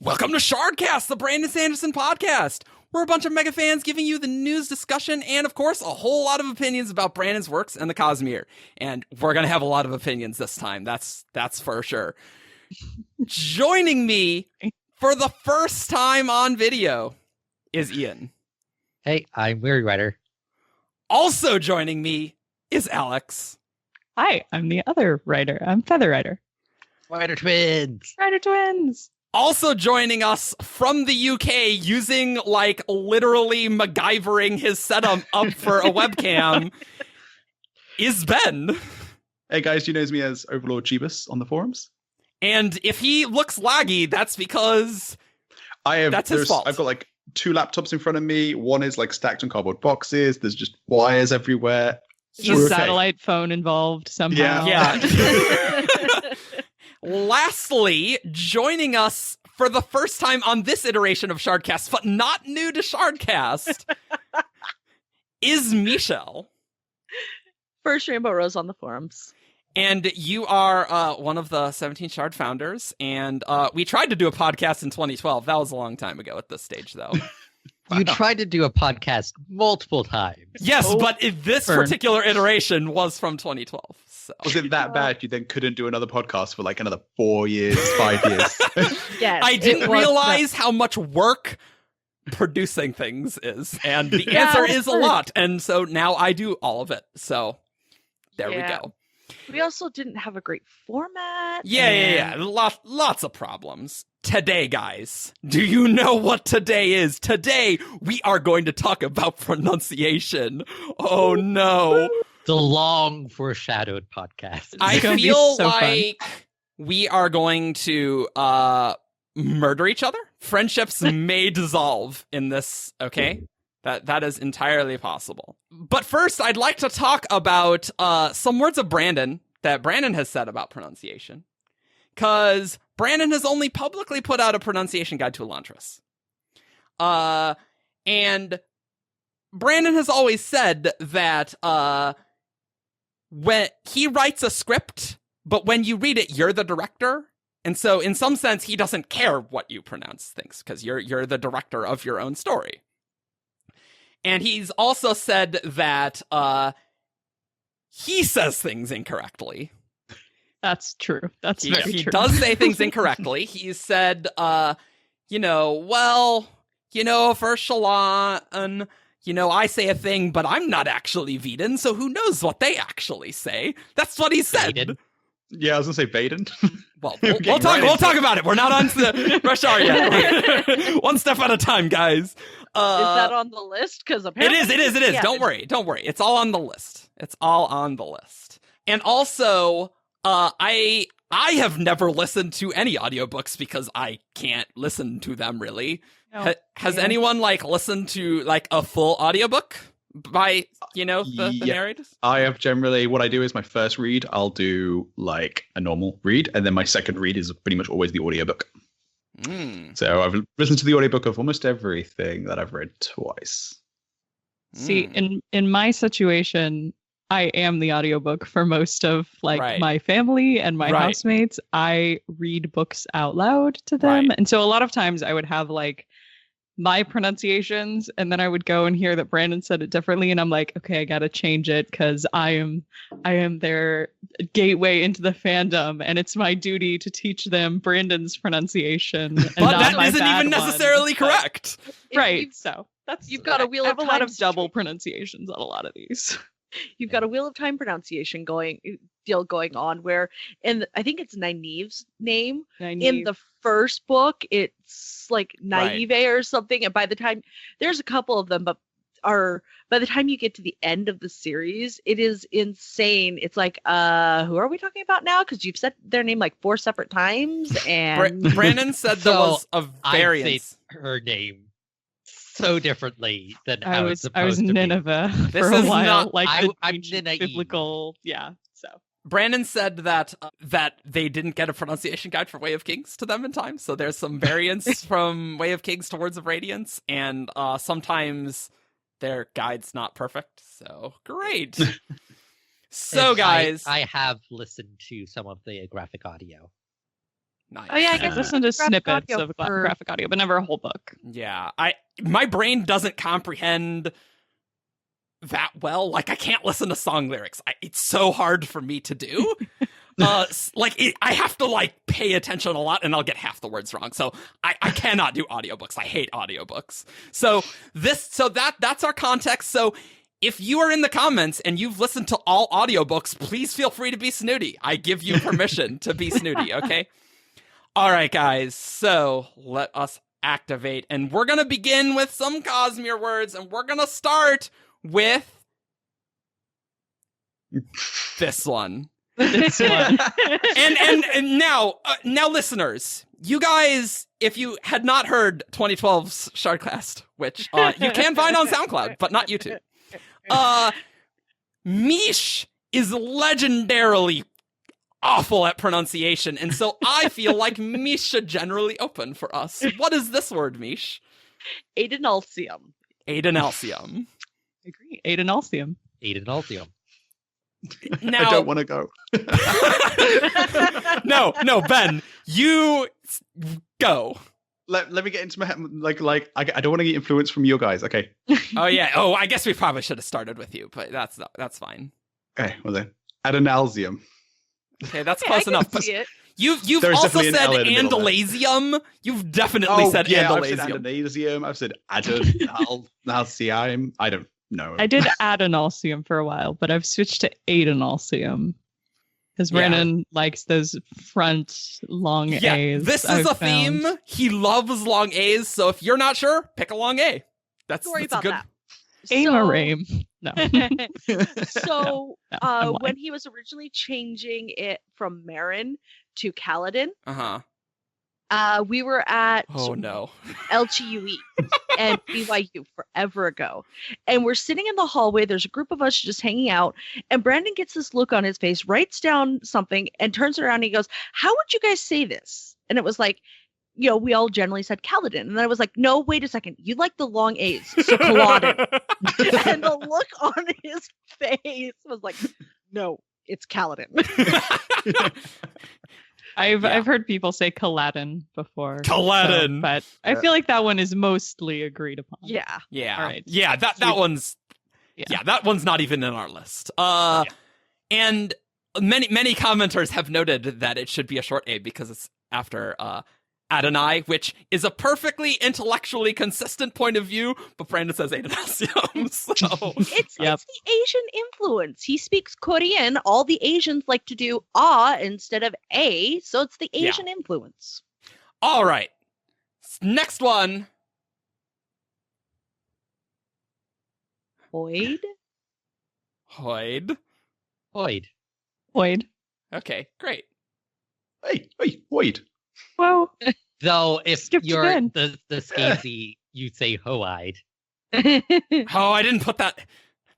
Welcome to Shardcast, the Brandon Sanderson podcast. We're a bunch of mega fans giving you the news, discussion, and of course, a whole lot of opinions about Brandon's works and the Cosmere. And we're going to have a lot of opinions this time. That's for sure. Joining me for the first time on video is Ian. Hey, I'm WeiryWriter. Also joining me is Alyx. Hi, I'm the other writer. I'm FeatherWriter. Writer Twins. Writer Twins. Also joining us from the UK using, like, literally MacGyvering his setup up for a webcam is Ben. Hey guys, you know me as Overlagged Jebus on the forums. And if he looks laggy, that's because that's his fault. I've got like 2 laptops in front of me. One is like stacked on cardboard boxes. There's just wires everywhere. There's a satellite phone involved somehow. Yeah. Lastly, joining us for the first time on this iteration of Shardcast, but not new to Shardcast, is Michelle. FirstRainbowRose on the forums. And you are one of the 17 Shard founders, and we tried to do a podcast in 2012. That was a long time ago at this stage, though. You tried to do a podcast multiple times. Yes, but this particular iteration was from 2012. So. Was it that bad you then couldn't do another podcast for like another 4 years, 5 years? Yes, I didn't realize how much work producing things is, and the answer is a lot, and so now I do all of it. So there we go. We also didn't have a great format. Yeah. Lots of problems. Today, guys, do you know what today is? Today, we are going to talk about pronunciation. Oh, no. The long foreshadowed podcast. I feel like we are going to murder each other. Friendships may dissolve in this, okay? That is entirely possible. But first, I'd like to talk about some words of Brandon that Brandon has said about pronunciation. Because Brandon has only publicly put out a pronunciation guide to Elantris. And Brandon has always said that when he writes a script, but when you read it, you're the director. And so in some sense, he doesn't care what you pronounce things because you're the director of your own story. And he's also said that he says things incorrectly. That's true. That's very true. He does say things incorrectly. He said, for Shalon, I say a thing, but I'm not actually Veden, so who knows what they actually say? That's what he said. Vaden. Yeah, I was going to say Vaden. Well, we'll talk about it. We're not on to the rush hour yet. One step at a time, guys. Is that on the list? Because apparently it is. Yeah. Don't worry. It's all on the list. And also, I have never listened to any audiobooks because I can't listen to them really. No. Has anyone listened to a full audiobook by the narrators? I have generally, what I do is my first read, I'll do a normal read, and then my second read is pretty much always the audiobook. So I've listened to the audiobook of almost everything that I've read twice. See, in my situation, I am the audiobook for most of my family and my housemates. I read books out loud to them. And so a lot of times I would have my pronunciations, and then I would go and hear that Brandon said it differently, and I'm like, okay, I gotta change it because I am their gateway into the fandom, and it's my duty to teach them Brandon's pronunciation. And but that isn't even necessarily correct. Right. So you've got a wheel of time. I have a lot of double pronunciations on a lot of these. You've got a Wheel of Time pronunciation going on where, and I think it's Nynaeve's name. In the first book, it's Naive or something. And by the time, there's a couple of them, but by the time you get to the end of the series, it is insane. It's who are we talking about now? Because you've said their name 4 separate times. And Brandon said there was a variance. I said her name so differently than I was supposed to Nineveh be. for a while, I'm biblical, so. Brandon said that they didn't get a pronunciation guide for Way of Kings to them in time, so there's some variance from Way of Kings to Words of Radiance, and sometimes their guide's not perfect. So great. So guys, I have listened to some of the graphic audio. Nice. Oh yeah, I guess Listen to snippets of graphic audio, but never a whole book. Yeah, my brain doesn't comprehend that well. Like, I can't listen to song lyrics. It's so hard for me to do. I have to like pay attention a lot, and I'll get half the words wrong. So I cannot do audiobooks. I hate audiobooks. So that's our context. So if you are in the comments and you've listened to all audiobooks, please feel free to be snooty. I give you permission to be snooty. Okay. All right, guys. So let us activate, and we're gonna begin with some Cosmere words, and we're gonna start with this one. and now listeners, you guys, if you had not heard 2012's Shardcast, which you can find on SoundCloud but not YouTube, Mish is legendarily awful at pronunciation, and so I feel like Mish should generally open for us. What is this word, Mish? Adenalcium. Adenalcium. I agree. Adenalcium. Now, I don't want to go. no, Ben, you go. Let me get into my head. I don't want to get influence from you guys. Okay. Oh yeah. Oh, I guess we probably should have started with you, but that's fine. Okay. Well then, Adenalcium. Okay, that's close enough. But you've There's also definitely an said L in the middle there. Andalasium. You've definitely said Andalasium. I've said Adenalcium. I don't know. I did Adenalcium for a while, but I've switched to Adenalcium. Because Brandon likes those front long A's. This is a theme. He loves long A's, so if you're not sure, pick a long A. That's about good. that. Amarame. No. So when he was originally changing it from Marin to Kaladin, we were at LGUE and BYU forever ago. And we're sitting in the hallway. There's a group of us just hanging out. And Brandon gets this look on his face, writes down something, and turns around and he goes, "How would you guys say this?" And it was like, we all generally said Kaladin. And then I was like, no, wait a second. You like the long A's, so Kaladin. And the look on his face was like, no, it's Kaladin. I've heard people say Kaladin before. Kaladin. So, but I feel like that one is mostly agreed upon. Yeah. Yeah. All right. Yeah, that one's that one's not even in our list. And many commenters have noted that it should be a short A because it's after Adonai, which is a perfectly intellectually consistent point of view, but Brandon says Adenalcium. So it's the Asian influence. He speaks Korean. All the Asians like to do instead of A, so it's the Asian influence. All right. Next one. Hoid. Okay, great. Hey, Hoid. Well, though, if you're the scazy, you'd say Hoide. Oh, I didn't put that.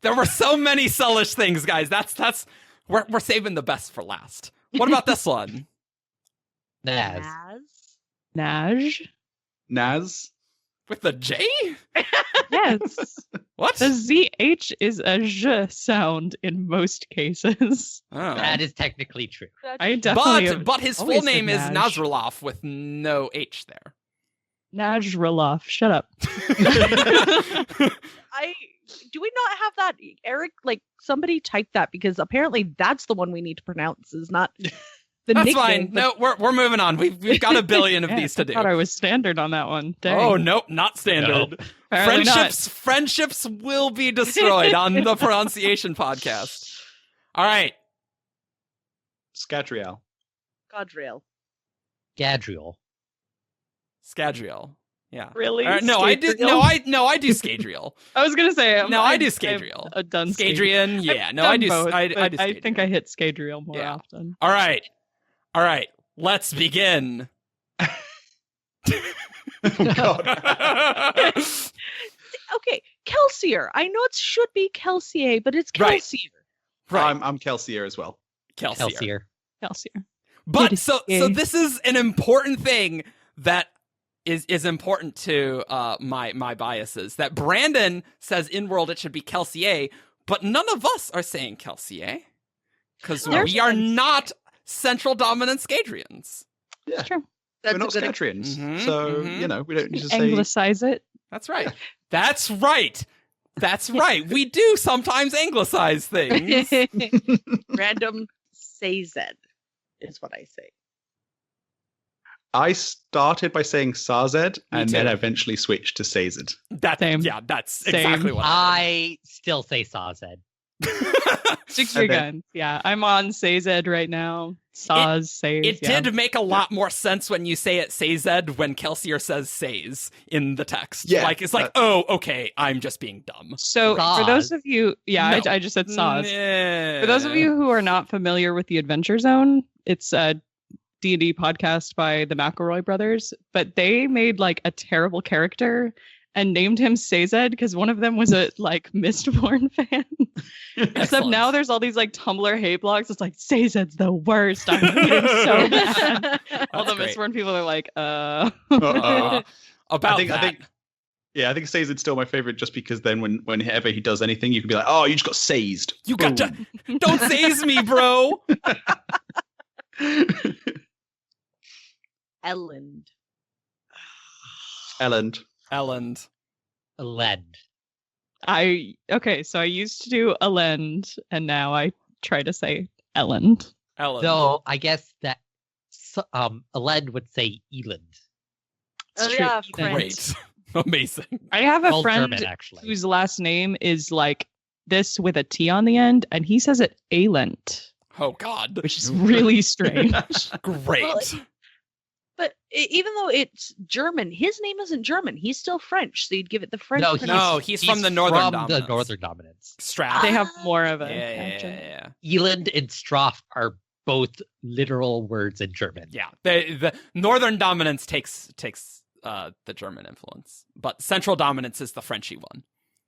There were so many Sullish things, guys. That's we're saving the best for last. What about this one? Naz. With a J? Yes. What? The ZH is a zh sound in most cases. Oh. That is technically true. I definitely but his full name is Nazraloff with no H there. Nazraloff. Shut up. Do we not have that, Eric? Like, somebody type that, because apparently that's the one we need to pronounce, is not the That's nickname. fine. No, we're moving on. We've got a billion of these to do. I thought I was standard on that one. Dang. Oh, nope, not standard. No, friendships will be destroyed on the pronunciation podcast. All right. Scadrial. Gadriel. Scadrial. Yeah. Really? No, I do Scadrial. I was gonna say I do Scadrial. I've done Scadrian. Yeah. No, I've I do. done both, I think I hit Scadrial more often. All right. Let's begin. Oh God. Okay, Kelsier. I know it should be Kelsier, but it's Kelsier. Right. I'm Kelsier as well. Kelsier. But so this is an important thing that is important to my biases. That Brandon says in world it should be Kelsier, but none of us are saying Kelsier because we are not central dominant Scadrians. Yeah. It's true. We're not Scatrians, you know, we don't need to say... Anglicize it. That's right. That's right. That's right. We do sometimes anglicize things. Random Sazed is what I say. I started by saying Sazed and then eventually switched to Sazed. Same. Yeah, that's exactly what I still say Sazed. Stick to your guns. Yeah, I'm on Sazed right now. It did make a lot more sense when you say it Sazed when Kelsier says Says in the text. Yeah, like it's like, oh, okay, I'm just being dumb. So for those of you, I just said Saz. For those of you who are not familiar with the Adventure Zone, it's a D&D podcast by the McElroy brothers, but they made like a terrible character and named him Sazed because one of them was a like Mistborn fan. Except now there's all these like Tumblr hate blogs. It's like Sazed's the worst. I hate him so bad. All the Mistborn people are like, about I think Sazed's still my favorite just because then whenever he does anything, you can be like, oh, you just got Sazed. You got to don't Saze me, bro. Elend. Elend. So I used to do Elend, and now I try to say Elend. So I guess that Elend would say Eland. Oh yeah, great, amazing. I have a friend whose last name is like this with a T on the end, and he says it Alent. Oh God, which is really strange. Great. Well, but even though it's German, his name isn't German. He's still French, so you'd give it the French. No, he's from the Northern Dominance. The Northern Dominance. Straff. They have more of a yeah. Eland and Straff are both literal words in German. Yeah, the Northern Dominance takes the German influence, but Central Dominance is the Frenchy one.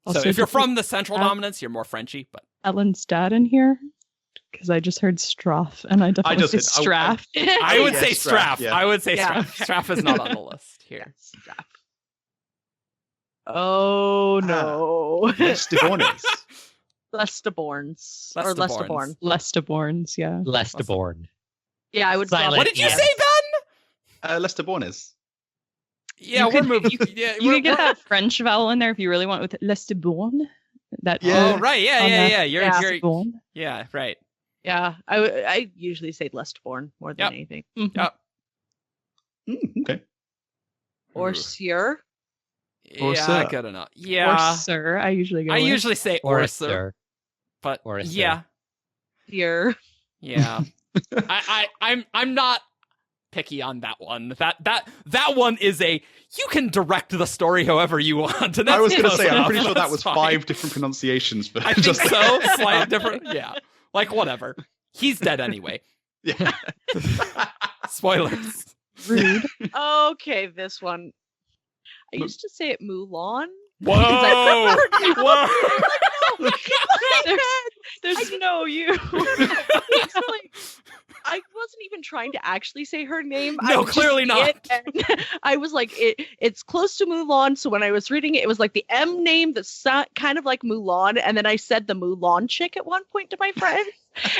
Also, so if you're from the Central Dominance, you're more Frenchy. But Ellen's dad in here. Because I just heard Straff, and I definitely say Straff. I would say Straff. Yeah. I would say Straff. Straff is not on the list here. Straff. Oh no. Lesteborns. Lesteborns. Or Lesteborn. Lesteborns, yeah. Lesteborn. Yeah, I would. What did you say, Ben? Lestebornes. Yeah, we're moving. You can get that French vowel in there if you really want with Lesteborn. Oh right, yeah. You're yeah, right. Yeah, I usually say Lustborn more than anything. Mm-hmm. Yep. Okay. Or Sir. Yeah, good enough. Yeah. Or Sir. I usually say or Sir. But yeah. Sir. Yeah. I'm not picky on that one. That one is you can direct the story however you want. And I was going to say, I'm pretty sure that was 5 different pronunciations. I think so. Slightly different. Yeah. Like, whatever. He's dead anyway. Yeah. Spoilers. Rude. Okay, this one. I used to say it Mulan. Whoa! Whoa! There's no you. I wasn't even trying to actually say her name. No, clearly not. I was like, it's close to Mulan. So when I was reading it, it was like the M name that's kind of like Mulan. And then I said the Mulan chick at one point to my friends.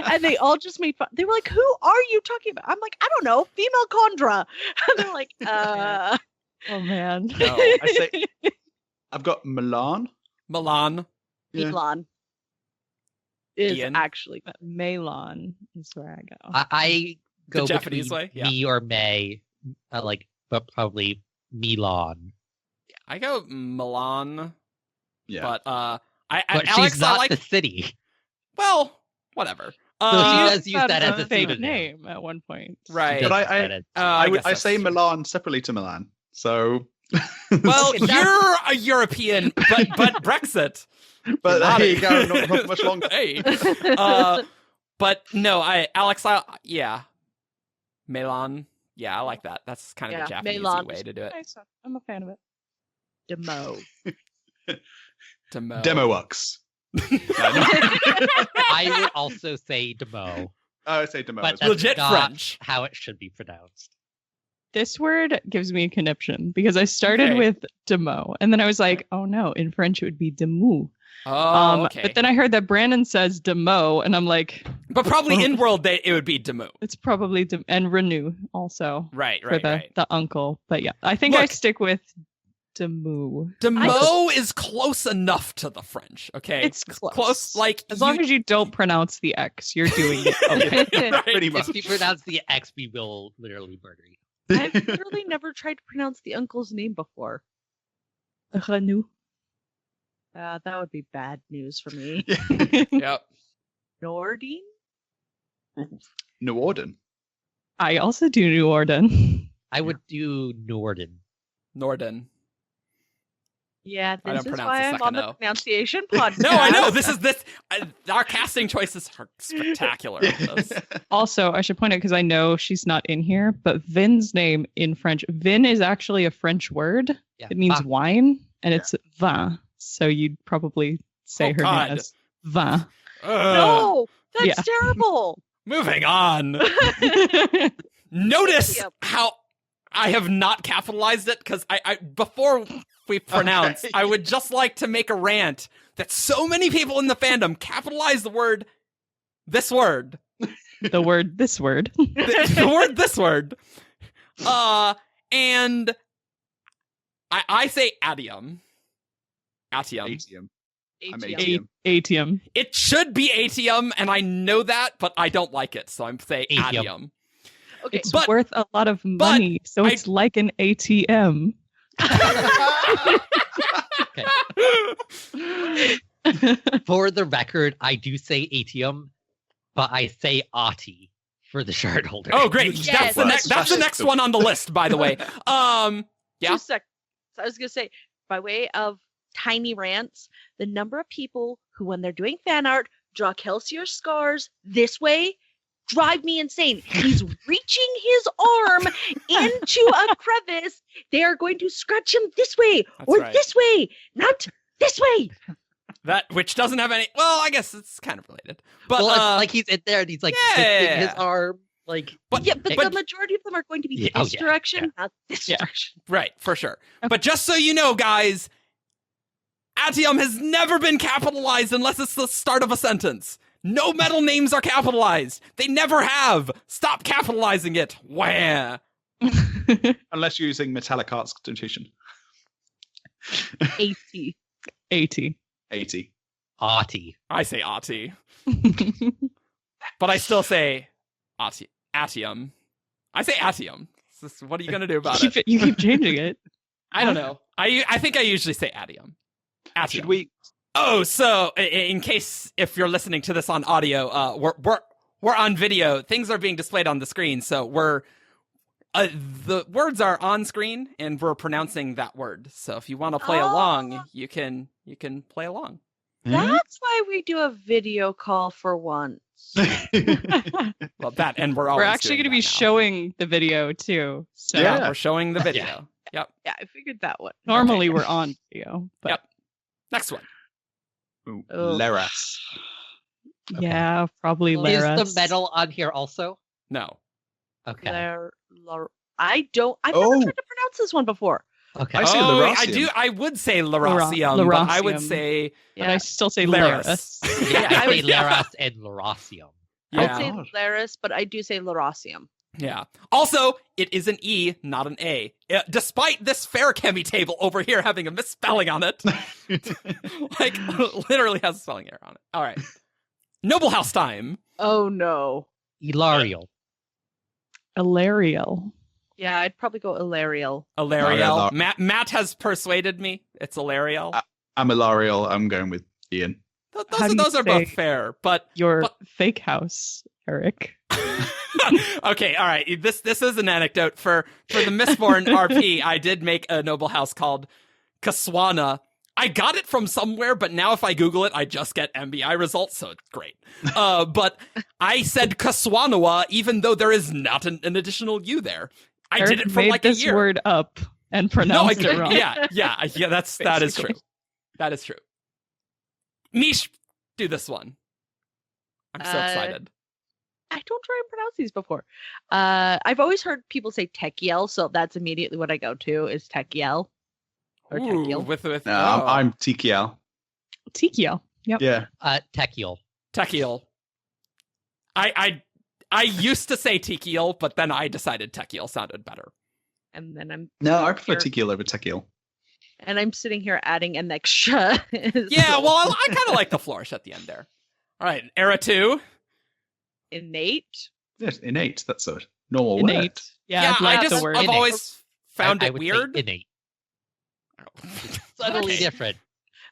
And they all just made fun. They were like, who are you talking about? I'm like, I don't know. Female Condra. And they're like, Oh, man. No, I've got Milan. Milan. Yeah. Milan. Is Ian. Actually Melon is where I go. I go the Japanese way, me or May, but probably Milan. I go Milan. Yeah, but but Alyx, she's not the city. Well, whatever. So she does use that as a fake name at one point, right? But I say Milan separately to Milan. So, well, you're a European, but Brexit. But there you go, not much longer. Hey. But no, Alyx, Milan. Yeah, I like that. That's kind of a Japanese way to do it. Nice. I'm a fan of it. Demo. Demowux. I would also say Demo. I would say Demo. But as well. Legit not French. how it should be pronounced. this word gives me a conniption because I started with demo, and then I was like, oh no, in French it would be demu. Oh, okay. But then I heard that Brandon says demo, and I'm like... But probably in world it would be demu. It's probably... and renew also. Right. For the uncle. But yeah, I think I stick with demu. Demo is close enough to the French, okay? It's close. Like, as long as you don't pronounce the X, you're doing it. Okay. Right. Pretty much. If you pronounce the X, we will literally murder you. I've literally never tried to pronounce the uncle's name before. Renew. That would be bad news for me. Yep. Nordine? Norden. I also do New Orden. I would do Norden. Yeah, this is why I'm on the pronunciation podcast. No, I know. Our casting choices are spectacular. Also, I should point out, because I know she's not in here, but Vin's name in French, Vin is actually a French word. Yeah. It means wine, and it's vin. So you'd probably say her name as vin. No, that's terrible. Moving on. Notice how I have not capitalized it, because I before we pronounce, I would just like to make a rant that so many people in the fandom capitalize the word, this word. The word, this word. the word, this word. And I say atium. Atium. I'm Atium. Atium. It should be atium, and I know that, but I don't like it, so I'm saying atium. Okay, it's worth a lot of money, so it's like an ATM. For the record, I do say ATM, but I say Ati for the shard holder. Oh, great! Yes. That's the next one on the list, by the way. Yeah. 2 seconds. So I was gonna say, by way of tiny rants, the number of people who, when they're doing fan art, draw Kelsier scars this way drive me insane. He's reaching his arm into a crevice. They are going to scratch him this way this way, not this way. That which doesn't have any. Well, I guess it's kind of related. But like he's in there and he's like twisting his arm. Like, but the majority of them are going to be this direction, not this direction. Right, for sure. Okay. But just so you know, guys, atium has never been capitalized unless it's the start of a sentence. No metal names are capitalized. They never have. Stop capitalizing it. Wah. Unless you're using metallic arts notation. 80. 80. 80. Ati. I say Ati. But I still say atium. I say atium. What are you going to do about it? You keep changing it. I don't know. I think I usually say atium. Should we... Oh, so in case if you're listening to this on audio, we're on video. Things are being displayed on the screen, so the words are on screen, and we're pronouncing that word. So if you want to play along, you can play along. That's why we do a video call for once. Well, we're actually going to be showing the video too. So we're showing the video. Yep. Yeah, I figured that one. Normally we're on video. But... Yep. Next one. Leras. Okay. Yeah, probably Leras. Is the metal on here also? No. Okay. I've never tried to pronounce this one before. Okay. I say Lerasium. I would say Lerasium, but I would say... But I still say Leras. I say Leras and Lerasium. I'd say Leras, but I do say Lerasium. Yeah. Also, it is an E, not an A. Despite this fair chemi table over here having a misspelling on it. Like, literally has a spelling error on it. All right. Noble House time. Oh, no. Ilarial. Ilarial. Yeah, I'd probably go Ilarial. Ilarial. Matt has persuaded me. It's Ilarial. I'm Ilarial. I'm going with Ian. Those are both fair, but... Your fake house, Eric. Okay, all right. This is an anecdote. For the Mistborn RP, I did make a noble house called Kaswana. I got it from somewhere, but now if I Google it, I just get MBI results, so it's great. But I said Kaswanawa, even though there is not an additional U there. I Eric did it for like a year. This word up and pronounced it wrong. Yeah. That is true. That is true. Mish, do this one. I'm so excited. I don't try and pronounce these before. I've always heard people say Tekiel, so that's immediately what I go to is Tekiel. Or Tekiel. I'm Tekiel. Tekiel. Yep. Yeah. Tekiel. Tekiel. I used to say Tekiel, but then I decided Tekiel sounded better. And then I prefer Tekiel over Tekiel. And I'm sitting here adding an extra. Yeah, well, I kind of like the flourish at the end there. All right, era 2. Innate. Yes, innate. That's a normal innate. word. Yeah, I've always found it would weird. say innate. Subtly different.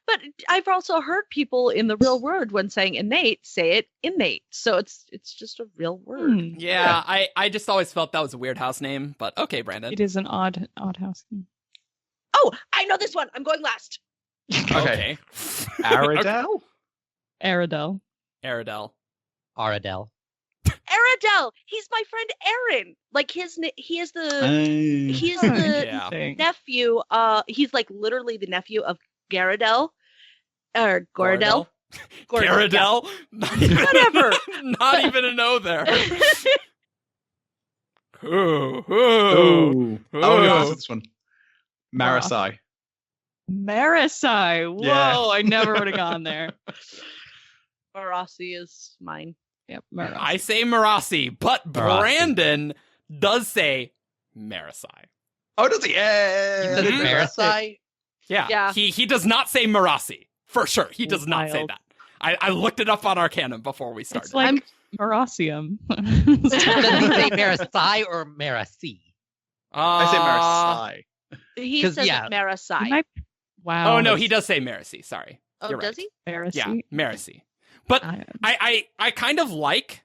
But I've also heard people in the real world when saying innate say it innate. So it's just a real word. Yeah, I just always felt that was a weird house name, but okay, Brandon. It is an odd house name. Oh, I know this one. I'm going last. Okay. Aradel? Aradel. Aradel. Aradel. Aradel. He's my friend Aaron. Like he is the nephew. He's like literally the nephew of Garadel or Goradel. Garadel. Whatever. Not even a no there. Oh, no, answer this one. Marasai. Marasai. Whoa, Yeah. I never would have gone there. Marasi is mine. Yep, Marasi. I say Marasi, but Marasi. Brandon does say Marasai. Oh, does he? Yeah. Marasai? Yeah. He does not say Marasi. For sure. He does not say that. I looked it up on Arcanum before we started. It's like Marasium. Does he say Marasai or Marasi? I say Marasai. He says Marasai. Wow. Oh, no, he does say Marasi. Sorry. Oh, You're does right. he? Marasi? Yeah, Marasi. But I kind of like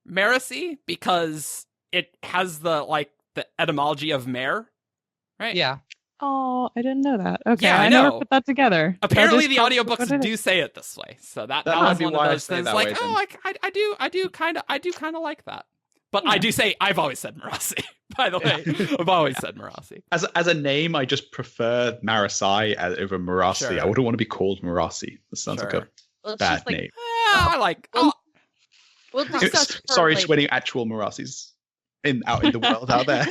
Marasi because it has the etymology of mare, right? Yeah. Oh, I didn't know that. Okay, Yeah, I never know. put that together. Apparently, the audiobooks do say it this way, so that was be one why of I those say things. that Like, way, I do kind of like that. But Yeah. I do say I've always said Marasi. By the way, I've always said Marasi. As a name, I just prefer Marasai over Marasi. Sure. I wouldn't want to be called Marasi. That sounds like a Well, it's bad just like, name. I like. We'll discuss. Sorry, just winning actual Marasis out in the world out there.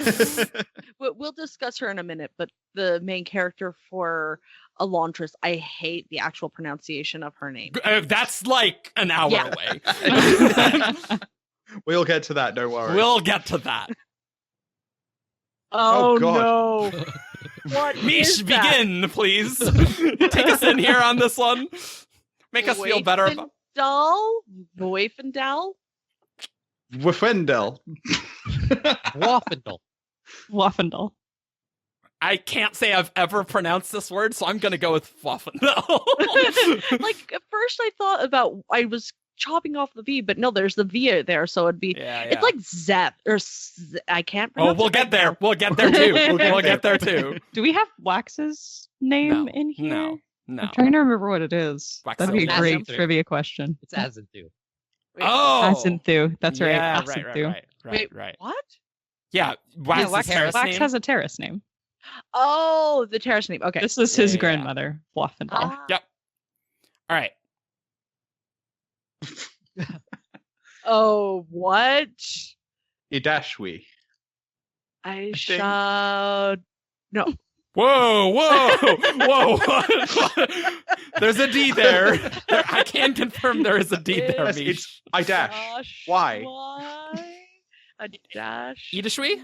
We'll discuss her in a minute, but the main character for Elantris, I hate the actual pronunciation of her name. That's like an hour away. We'll get to that. Don't worry. We'll get to that. Oh, God. no! What Mish, is that? begin, please. Take us in here on this one. Make us feel better about. Boyfendal? Wafendel. Waffendel. Waffendel. I can't say I've ever pronounced this word, so I'm going to go with Waffendel. Like, at first I was chopping off the V, but no, there's the V there, so it'd be, it's like Zep, or I can't pronounce we'll get there. We'll get there too. We'll get there too. Do we have Wax's name in here? No. I'm trying to remember what it is. Wax That'd be a Silver. great Azanthu. trivia question. It's Azanthu. Oh! Azanthu. That's right. Yeah, Azanthu. right. What? Yeah, Wax, Wax has a terrace name. Oh, the terrace name. Okay. This is his grandmother, Waffendel. Yep. All right. Oh, what? Idashwi. I think- shall. No. Whoa! There's a D there. I can confirm there is a D there, Yes, Mish. it's Idash. Why? A dash. Idashwi?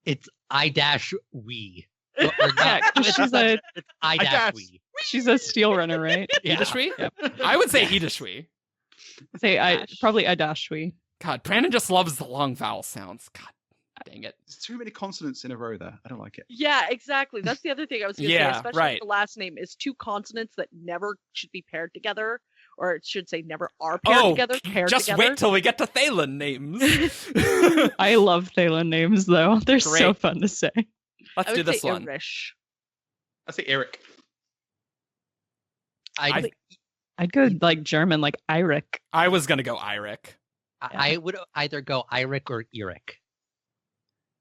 It's I-we. Yeah, 'cause she's a It's I-we. she's a steel runner, right? Yeah. Idashwi? Yep. I would say Idashwi. Say probably Idashwi. God, Brandon just loves the long vowel sounds. God dang it. There's too many consonants in a row there. I don't like it. Yeah, exactly. That's the other thing I was going to Yeah, say, especially right. if the last name is two consonants that never should be paired together, or it should say never are paired together. Paired just together. wait till we get to Thalen names. I love Thalen names though. They're so Great. fun to say. Let's I do would this say one. Irish. I say Eric. I'd go like German, like Eirik. I was going to go Eirik. I would either go Eirik or Eric.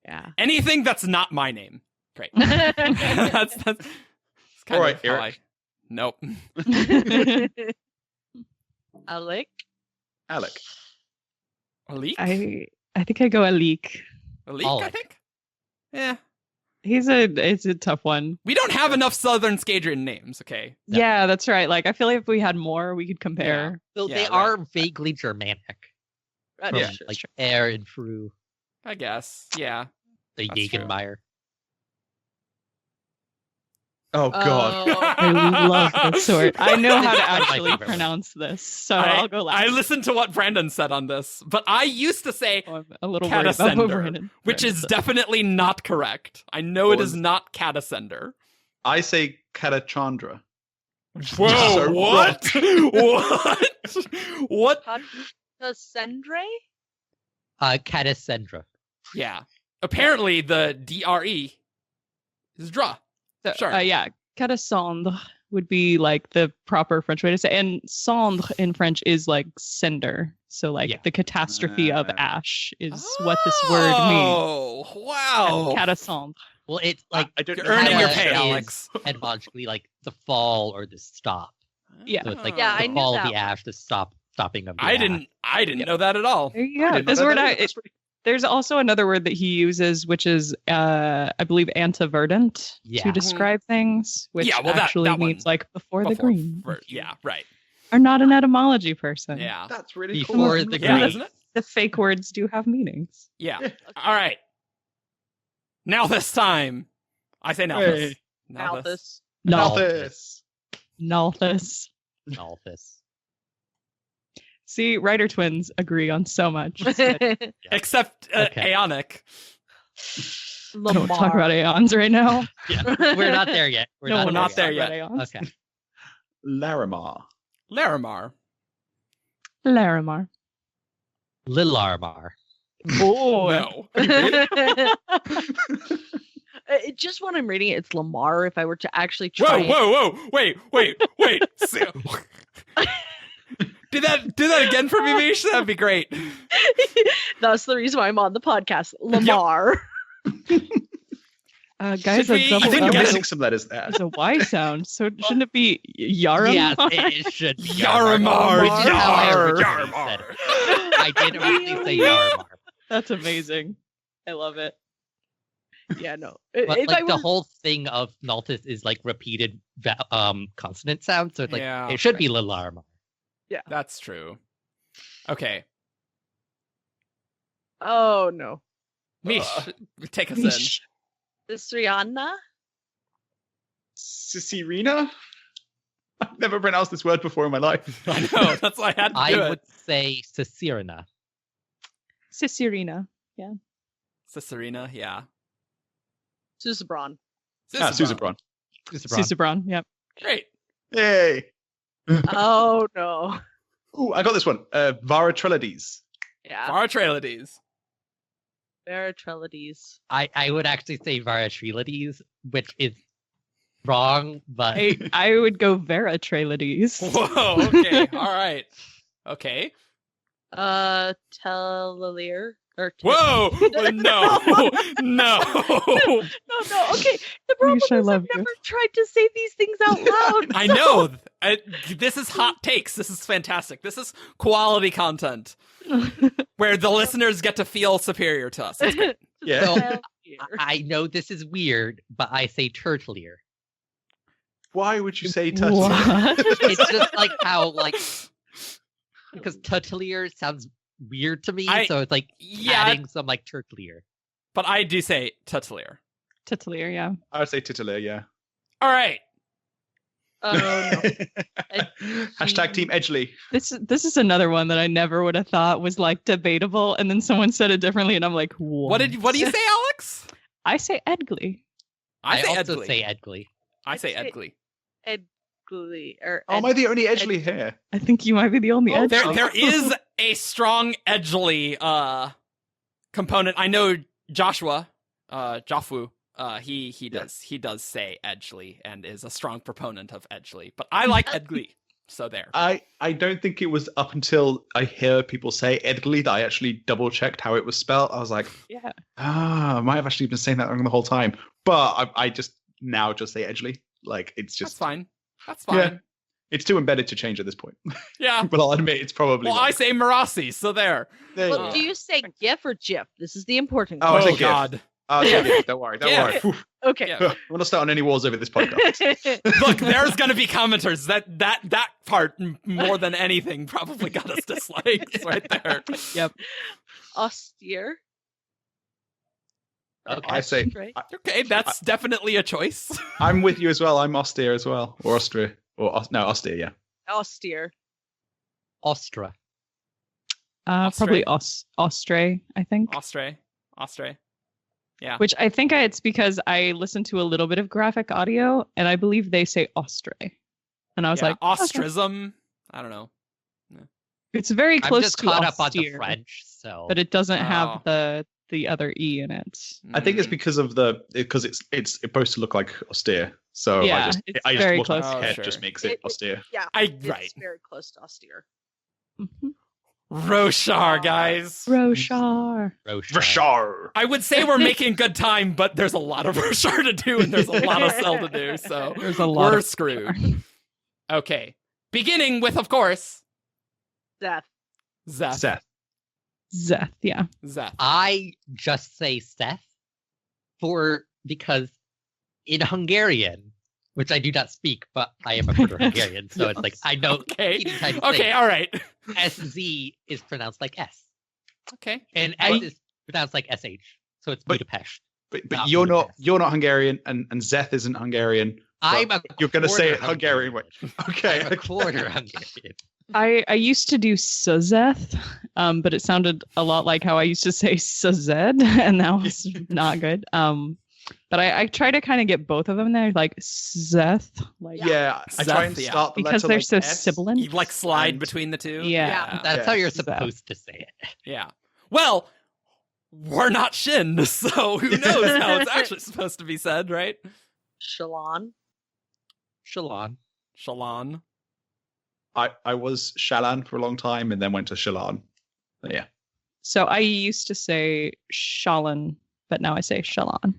Yeah. Anything that's not my name. Great. that's kind All right, of how Eric. Nope. Alyx. Alec. Alyx? I think I go Alyx. Alyx, I think? Yeah. It's a tough one. We don't have enough Southern Scadrian names, okay? Yeah, that's right. Like, I feel like if we had more, we could compare. So they are vaguely Germanic. From, like air and through. I guess. Yeah. The Jägenmeier. Oh god. I love this sort. I know how to actually pronounce this, so I'll go last. I listened to what Brandon said on this, but I used to say a little Catacender, which is definitely not correct. I know it is not Catacender. I say Catachandra. Whoa, what? What? Catacendre? Catacendra. Yeah. Apparently the DRE is Dra. So, sure. Yeah, Catacendre would be like the proper French way to say, and cendre in French is like cinder. So like the catastrophe of ash is what this word means. Oh, wow. Catacendre. Well, it's like you're earning your pay, Alyx. Etymologically, like the fall or the stop. Yeah. So it's like I the knew fall that of the ash, the stopping of the I ash. didn't know that at all. Yeah, this word there's also another word that he uses, which is, I believe, antiverdant to describe things, which actually means like before the green. Yeah, right. Are not an etymology person. Yeah, that's really before cool. the green. Isn't it? The fake words do have meanings. Yeah. All right. Now this time, I say Nalthus. Nalthus. See, writer twins agree on so much. Except Aeonic. Don't talk about Aeons right now. Yeah, we're not there yet. We're not there yet. Okay. Larimar. Lilarmar. Oh, no. Just when I'm reading it, it's Lamar. If I were to actually try Whoa. Wait. Do that again for me, Mish? That'd be great. That's the reason why I'm on the podcast. Lamar. Guys, I think you're missing some letters there. It's a Y sound, so shouldn't it be Yaramar? Yes, it should be Yaramar. Yaramar. I did originally say Yaramar. That's amazing. I love it. Yeah, no. But like the whole thing of Nalthus is like repeated consonant sound, so it's like it should be Lilarmar. Yeah, that's true. Okay. Oh no. Mish, take us in. Cicerina? Cicerina? I've never pronounced this word before in my life. I know, that's why I had to do it. I would say Cicerina. Cicerina, yeah. Cicerina, yeah. Susebron. Susebron, yep. Great. Yay. Oh no. Ooh, I got this one. Varatrelides. Yeah. Varatrelides. I would actually say Varatrelides, which is wrong, but I would go Veratrelides. Whoa, okay. All right. Okay. Tellir. Whoa! No. Okay. The problem is I've never tried to say these things out loud. I know. This is hot takes. This is fantastic. This is quality content where the listeners get to feel superior to us. That's great. Yeah. So, I know this is weird, but I say Turtlier. Why would you say Turtlier? It's just like how because Turtlier sounds weird to me, so it's like adding some like Turtlier. But I do say Tutlier. Tutlier, yeah. I would say Titular, yeah. All right. Oh no. Hashtag Team Edgley. This is another one that I never would have thought was like debatable, and then someone said it differently, and I'm like, what do you say, Alyx? I say Edgley. I also say Edgley. I say Edgley. Edgley. Am I the only Edgley here? I think you might be the only Edgley. There is a strong Edgley component. I know Joshua, Jaffu, he does say Edgley and is a strong proponent of Edgley. But I like Edgley, so there. I don't think it was up until I hear people say Edgley that I actually double checked how it was spelled. I was like, I might have actually been saying that wrong the whole time. But I just say Edgley. Like it's just That's fine. It's too embedded to change at this point. Yeah. But I'll admit it's probably. Well, I say Marasi, so there. Well, do you say GIF or GIF? This is the important Oh, I question. say GIF. God. Don't worry. Whew. Okay. Yeah. I want to start on any wars over this podcast. Look, there's going to be commenters. That part, more than anything, probably got us dislikes right there. Yep. Austere. Okay. I say. Right. Okay, that's definitely a choice. I'm with you as well. I'm austere as well, or Austria, austere. Yeah. Austere. Ostra. Probably Ostray, I think. Ostray. Yeah. Which I think it's because I listened to a little bit of graphic audio, and I believe they say Ostray. And I was like, ostrism. Okay. I don't know. It's very close I'm just to caught austere, up on the French, so. but it doesn't have the other E in it. I think it's because of because it's supposed to look like austere. So yeah, I very just close. my head just makes it austere. Yeah. Right. It's very close to austere. Mm-hmm. Roshar, guys. Roshar. I would say we're making good time, but there's a lot of Roshar to do, and there's a lot of Cell to do, so there's a lot we're screwed. Okay. Beginning with, of course, Zeth. Zeth, yeah. Zeth. I just say Seth because in Hungarian, which I do not speak, but I am a Proto-Hungarian, so it's like I know. Okay, all right. SZ is pronounced like S. Okay. And S is pronounced like SH, so it's Budapest. But you're not Hungarian, and Zeth isn't Hungarian. You're going to say it Hungarian way. Okay. I'm a quarter Hungarian. I used to do Suzeth, but it sounded a lot like how I used to say Suzed, and that was not good. But I try to kind of get both of them there, like Zeth. Like I try and start the because letter they're like so S. sibilant. You like slide between the two? Yeah. That's how you're supposed to say it. Yeah. Well, we're not Shin, so who knows how it's actually supposed to be said, right? Shalon. I was Shalan for a long time and then went to Shalan. Yeah. So I used to say Shalan, but now I say Shalon.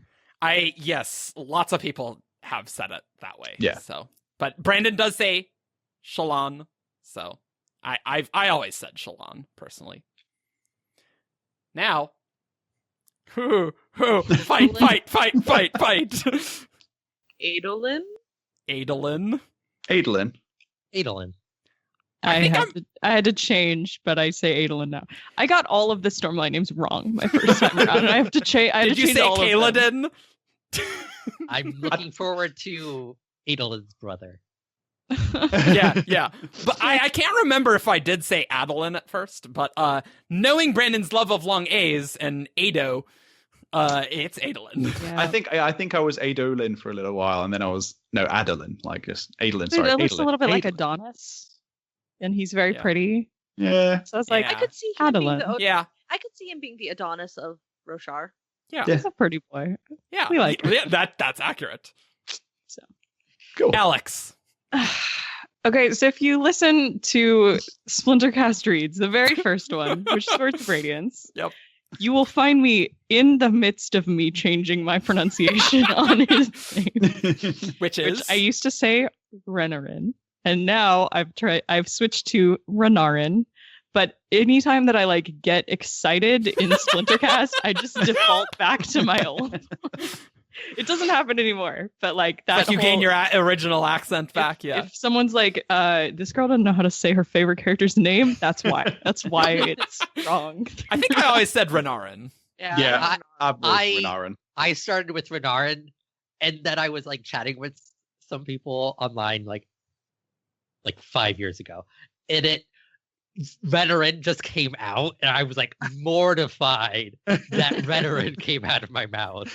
Yes, lots of people have said it that way. Yeah. So, but Brandon does say Shalon, so I always said Shalon personally. Now, fight! Adolin. I had to change, but I say Adolin now. I got all of the Stormlight names wrong my first time around, and I have to change. Did you say Kaladin? I'm looking forward to Adolin's brother. yeah. But I can't remember if I did say Adolin at first, but knowing Brandon's love of long A's and Ado, it's Adolin. Yeah. I think I was Adolin for a little while, and then I was Adolin, like just Adolin. Sorry, it looks Adolin. a little bit like Adonis, and he's very pretty. Yeah. So I was like, I could see him being Adolin. I could see him being the Adonis of Roshar. Yeah. He's a pretty boy. Yeah, we like it. That's accurate. So cool. Alyx. Okay, so if you listen to Splintercast Reads, the very first one, which is Swords of Radiance, yep, you will find me in the midst of me changing my pronunciation on his name, which I used to say Renarin, and now I've switched to Renarin. But anytime that I get excited in Splintercast, I just default back to my old. It doesn't happen anymore, but that. You gain your original accent back. If someone's like, "This girl doesn't know how to say her favorite character's name," that's why. That's why it's wrong. I think I always said Renarin. Yeah, Renarin. I started with Renarin, and then I was chatting with some people online like 5 years ago, and Renarin just came out, and I was mortified that Renarin came out of my mouth.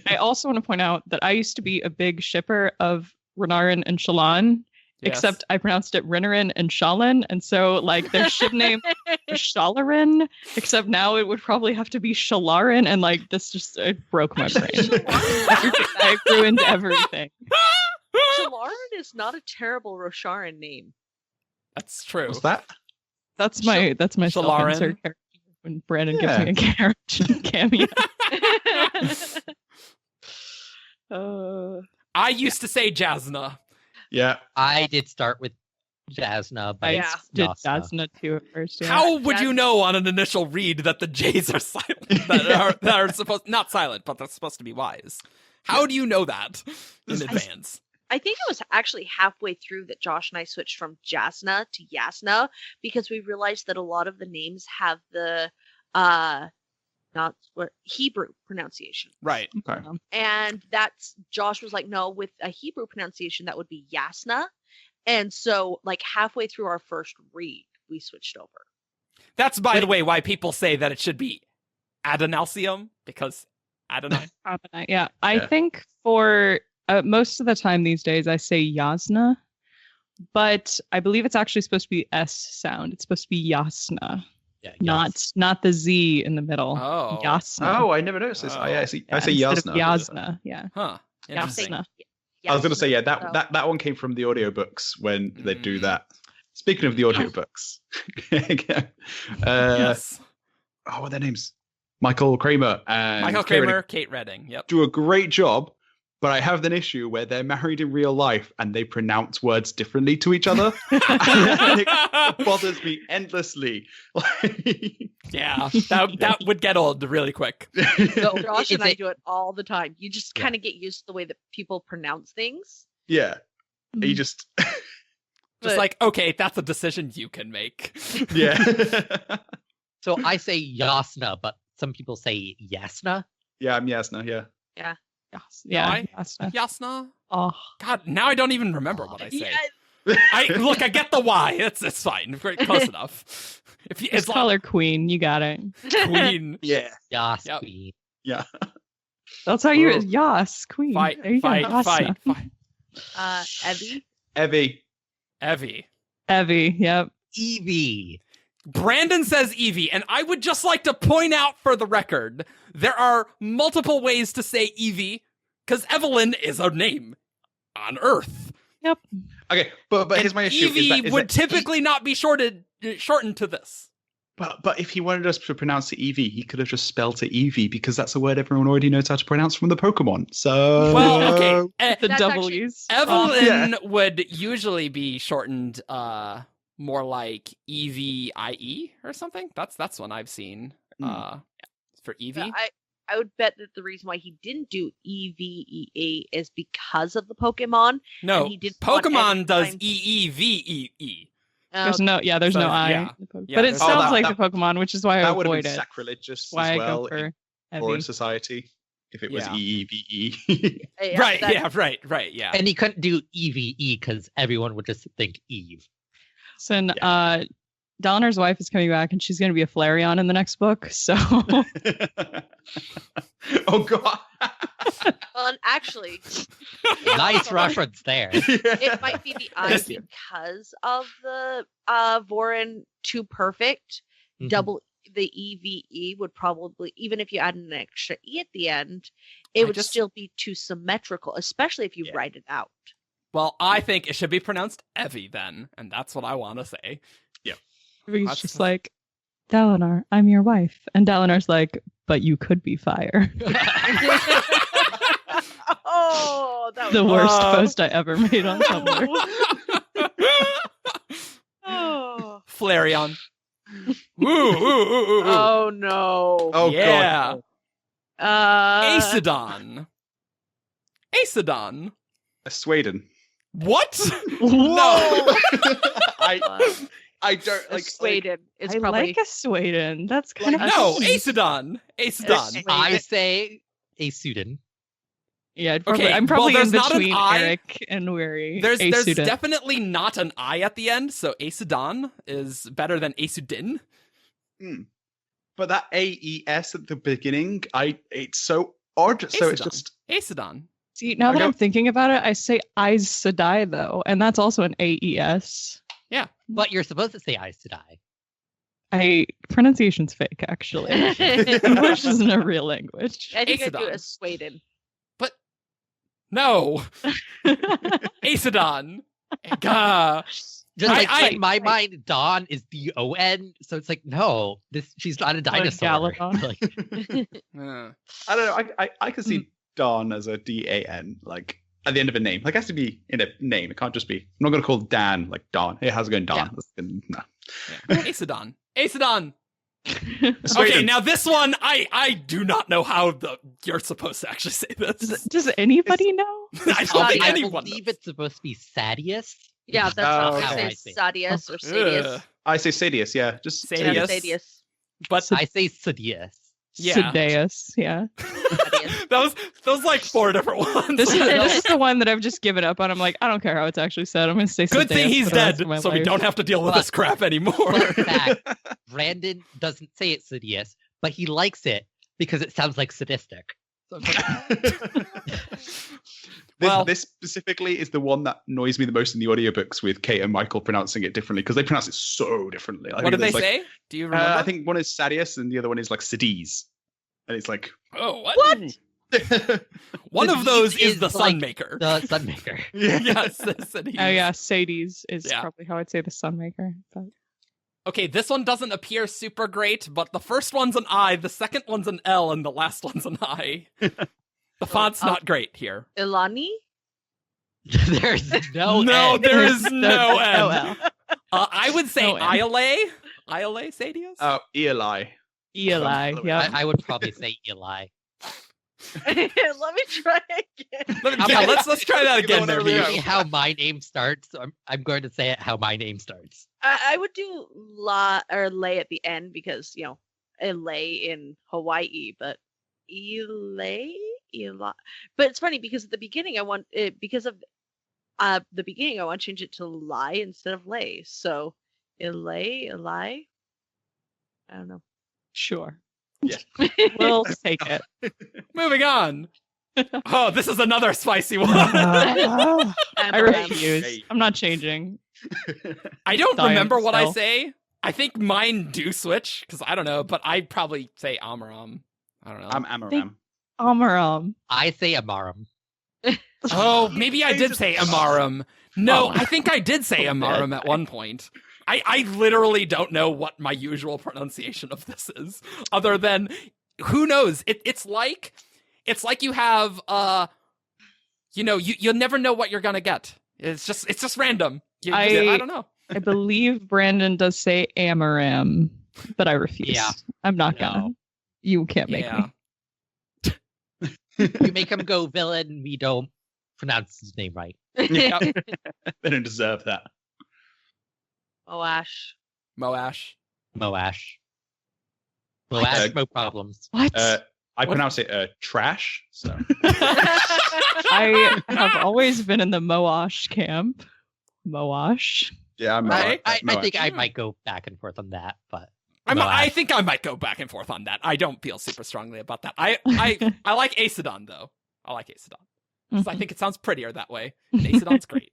I also want to point out that I used to be a big shipper of Renarin and Shalon, except I pronounced it Renarin and Shalin, and so their ship name was Shalarin, except now it would probably have to be Shalarin, and this just broke my brain. I ruined everything. Shalarin is not a terrible Rosharan name. That's true. What's that? That's my self-insert character when Brandon gives me a cameo. I used to say Jasna. Yeah. I did start with Jasna, but I did Jasna too at first. Yeah. How would you know on an initial read that the J's are silent? that are supposed not silent, but that's supposed to be wise. How do you know that in advance? I think it was actually halfway through that Josh and I switched from Jasna to Yasna because we realized that a lot of the names have the not what Hebrew pronunciation. Right. Okay. And that's Josh was like, no, with a Hebrew pronunciation that would be Yasna. And so like halfway through our first read, we switched over. That's by the way why people say that it should be Adonalcium, because Adonai. Adonai, yeah. I think for most of the time these days I say Yasna, but I believe it's actually supposed to be S sound. It's supposed to be Yasna. Yeah, not the Z in the middle. Oh, Yasna. Oh, I never noticed this. I say Yasna. Yasna, yeah. Huh. Yasna. I was going to say, yeah, that one came from the audiobooks when they do that. Speaking of the audiobooks, yes. Oh, what are their names? Michael Kramer and Kate Redding. Yep. Do a great job. But I have an issue where they're married in real life and they pronounce words differently to each other. And it bothers me endlessly. Yeah, that would get old really quick. So Josh and I do it all the time. You just kind of get used to the way that people pronounce things. Yeah. You just... just like, okay, that's a decision you can make. Yeah. So I say Yasna, but some people say Yasna. Yeah, I'm Yasna, yeah. Yeah. Yeah, Yasna. Oh God, now I don't even remember what I say. I get the Y. It's fine. Close enough. It's call her Queen. You got it. Queen. Yeah. Yas, yep. Queen. Yeah. That's how you Yas, Queen. Fight. Evie. Yep. Evie. Brandon says Evie, and I would just like to point out for the record, there are multiple ways to say Evie, because Evelyn is a name on Earth. Yep. Okay, but here's my issue. Evie would typically not be shortened to this. But if he wanted us to pronounce it Eevee, he could have just spelled it Eevee, because that's a word everyone already knows how to pronounce from the Pokemon. So well, okay, the W's. Evelyn would usually be shortened more like EVIE or something. That's one I've seen for Eevee. I would bet that the reason why he didn't do EVEE is because of the Pokemon. No, Pokemon does EEVEE. There's no I. Yeah. But it sounds like the Pokemon, which is why I avoid it. That would have been sacrilegious as well in Foreign Society if it was EEVE. Right, yeah. And he couldn't do EVE because everyone would just think Eve. So, Dalinar's wife is coming back, and she's going to be a Flareon in the next book. So, oh god. Well, and actually, nice reference there. It might be the I because of the Voron Too Perfect. Double the EVE would probably, even if you add an extra E at the end, it would still be too symmetrical, especially if you write it out. Well, I think it should be pronounced Evie then, and that's what I want to say. Yeah. He's just like, Dalinar, I'm your wife. And Dalinar's like, but you could be fire. Oh, that was the worst post I ever made on Tumblr. Oh. Flareon. Ooh. Oh no. Oh yeah. God. Aesidon. Sweden. What? No. I don't like Sweden. It's probably like a Sweden. That's kind of Aesidon. I say Aesidon. Yeah, I'm probably in between Eric and Weary. There's definitely not an I at the end, so Aesidon is better than Aesudin. But that AES at the beginning, it's so odd. Aesidon. So it's just Aesidon. See, now that I'm thinking about it, I say Aes Sedai though, and that's also an AES. Yeah, but you're supposed to say Aes Sedai. Pronunciation's fake, actually. English isn't a real language. I think I do a Sweden. But no, Aesidon. Just like in my mind, Dawn is D-O-N, so it's like no, she's not a dinosaur. I don't know. I can see Dawn as a D-A-N. Like at the end of a name. Like, it has to be in a name. It can't just be. I'm not going to call Dan like Don. Hey, how's it going, Don? Yeah. No. Yeah. Aesidon. Aesidon. Okay, now this one, I do not know how you're supposed to actually say this. Does anybody know? I don't think I anyone believe knows. it's supposed to be Sadius. Yeah, that's how how I I say say Sadius or Sadius. I say Sadius, yeah. Just Sadius. Sadius. But I say Sadius. yeah. Sideus, yeah. that was like 4 different ones. This is the one that I've just given up on. I'm like, I don't care how it's actually said. I'm going to say Good thing Sideus he's for the rest dead, of my so we life. don't have to deal with this crap anymore. Fun fact, Brandon doesn't say it's Sidious, but he likes it because it sounds like sadistic. So this specifically is the one that annoys me the most in the audiobooks, with Kate and Michael pronouncing it differently, because they pronounce it so differently. What did they say? Do you remember? I think one is Sadius and the other one is like Sidiz. And it's like, oh, what? One of those is the Sunmaker. The Sunmaker. Yes. Oh yeah, Sadies is Yeah. probably how I'd say the Sunmaker. But... Okay, this one doesn't appear super great, but the first one's an I, the second one's an L, and the last one's an I. The font's not great here. Ilani? There's no No, N. there is no No N. L. I would say No N. Iale. Iale Sadius? oh, Eli. Eli, yeah. I would probably say Eli. Let me try again. Let's try that again there, Yeah. Mish. How my name starts. I'm going to say it how my name starts. I would do la or lay at the end because, a lay in Hawaii, but Eli. But it's funny because at the beginning I want it because of the beginning I want to change it to lie instead of lay. So Eli. I don't know. Sure. Yeah. We'll take it. Moving on. Oh, this is another spicy one. I M&Ms. refuse. I'm not changing. I don't Dying remember what I still. say. I think mine do switch, because I don't know, but I'd probably say Amaram. I don't know. I'm Amaram. Amaram. I say Amaram. Oh, maybe I did say Amaram. No, Oh. I think I did say Amaram at one point. I literally don't know what my usual pronunciation of this is, other than who knows. It's like you have you never know what you're gonna get. It's just random. I don't know. I believe Brandon does say Amaram, but I refuse. Yeah. I'm not gonna. You can't make me. You make him go villain. We don't pronounce his name right. Yep. They don't deserve that. Moash. Moash. No problems. What? I pronounce it trash. So I have always been in the Moash camp. Moash. yeah, I'm I Moash. think I might go back and forth on that, but I think I might go back and forth on that. I don't feel super strongly about that. I like Aesidon though. I like Aesidon. 'Cause I think it sounds prettier that way. And Aesidon's great.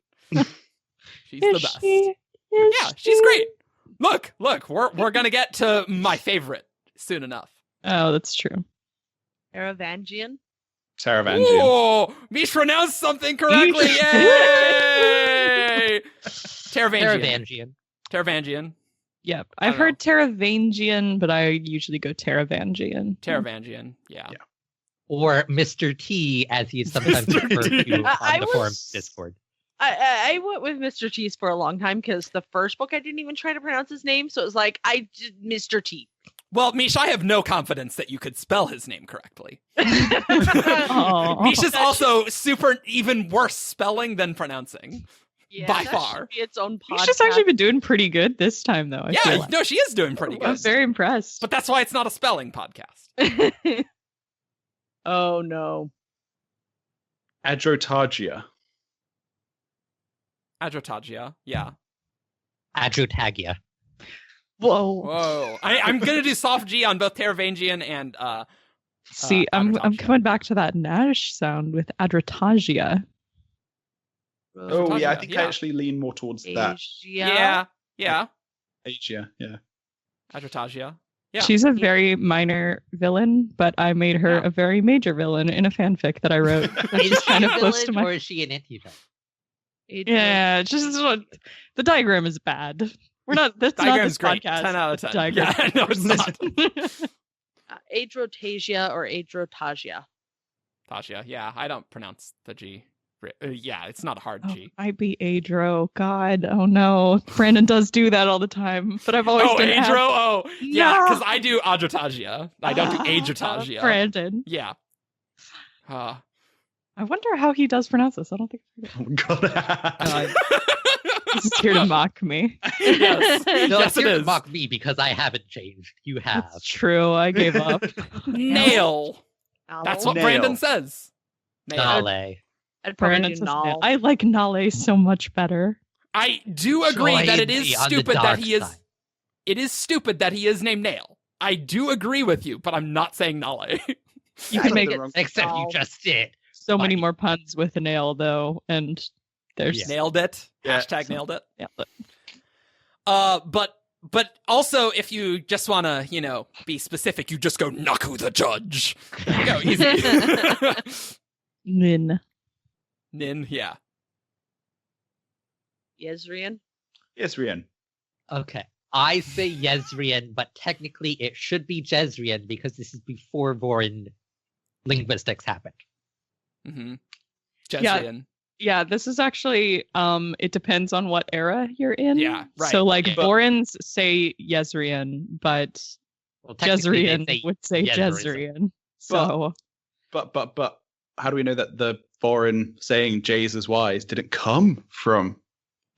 She's the best. Yeah, she's great. Look, we're gonna get to my favorite soon enough. Oh, that's true. Aravangian. Taravangian. Oh, Mish pronounced something correctly. Yay! Taravangian. Taravangian. Yep. I I've don't heard Taravangian, but I usually go Taravangian. Taravangian. Yeah. Or Mr. T, as he is sometimes Mr. referred T. to I on the was- forums Discord. I went with Mr. T's for a long time because the first book I didn't even try to pronounce his name, so it was like I did Mr. T. Well, Mish, I have no confidence that you could spell his name correctly. Aw. Mish is also even worse spelling than pronouncing. Yeah, By that far. should be its own podcast. She's actually been doing pretty good this time, though. I feel Yeah, like. no, she is doing pretty I'm good. very impressed. But that's why it's not a spelling podcast. Oh no. Adrotagia. Adrotagia. Yeah. Adrotagia. Whoa. Whoa. I'm going to do soft G on both Taravangian and See, I'm Adrotagia. coming back to that Nash sound with Adrotagia. Oh yeah, I think I Yeah. actually lean more towards that. Yeah. Asia, yeah. Adrotagia. Yeah. She's a very minor villain, but I made her Yeah. a very major villain in a fanfic that I wrote. Is That's she kind a of close to villain my. or is she an anti-villain? Yeah, just the diagram is bad. We're not. That's not Diagram's this great. podcast. 10 out of 10. Diagram. Yeah, no, it's not. Adrotasia or Adrotagia. Tasia. Yeah, I don't pronounce the G Yeah, it's not a hard G. Might be Adro. God, oh no. Brandon does do that all the time, but I've always done Adro? Oh, yeah, because No. I do Adrotagia. I don't do Adrotagia. Brandon. Yeah. I wonder how he does pronounce this. I don't think. Oh God. He's here to mock me. Yes, No, yes it's it here to is. mock me because I haven't changed. You have. It's true. I gave up. Nail. That's what Nail. Brandon says. Nail. Nale. I'd probably Brandon do says Null. Nale. I like Nale so much better. I do agree that it is Join me on the stupid that dark he is. side. It is stupid that he is named Nail. I do agree with you, but I'm not saying Nale. You I can said make the it wrong- Except Null. you just did. so many Like- more puns with a nail, though, and there's Nailed it. Yeah. Hashtag nailed it. yeah. But also, if you just want to, be specific, you just go Naku the Judge. There you go, easy. Nin. Nin, yeah. Yezrian. Yes, Rian. Okay. I say Yezrian, but technically it should be Jezrian because this is before Vorin linguistics happened. Mm-hmm. Yeah. Jezrien. Yeah, this is actually it depends on what era you're in. Yeah, right. So like Yeah. Vorins say Yezrian, but Well, technically they Jezrien would say Jezrien. Jezrien. So But how do we know that the foreign saying J's as Y's didn't come from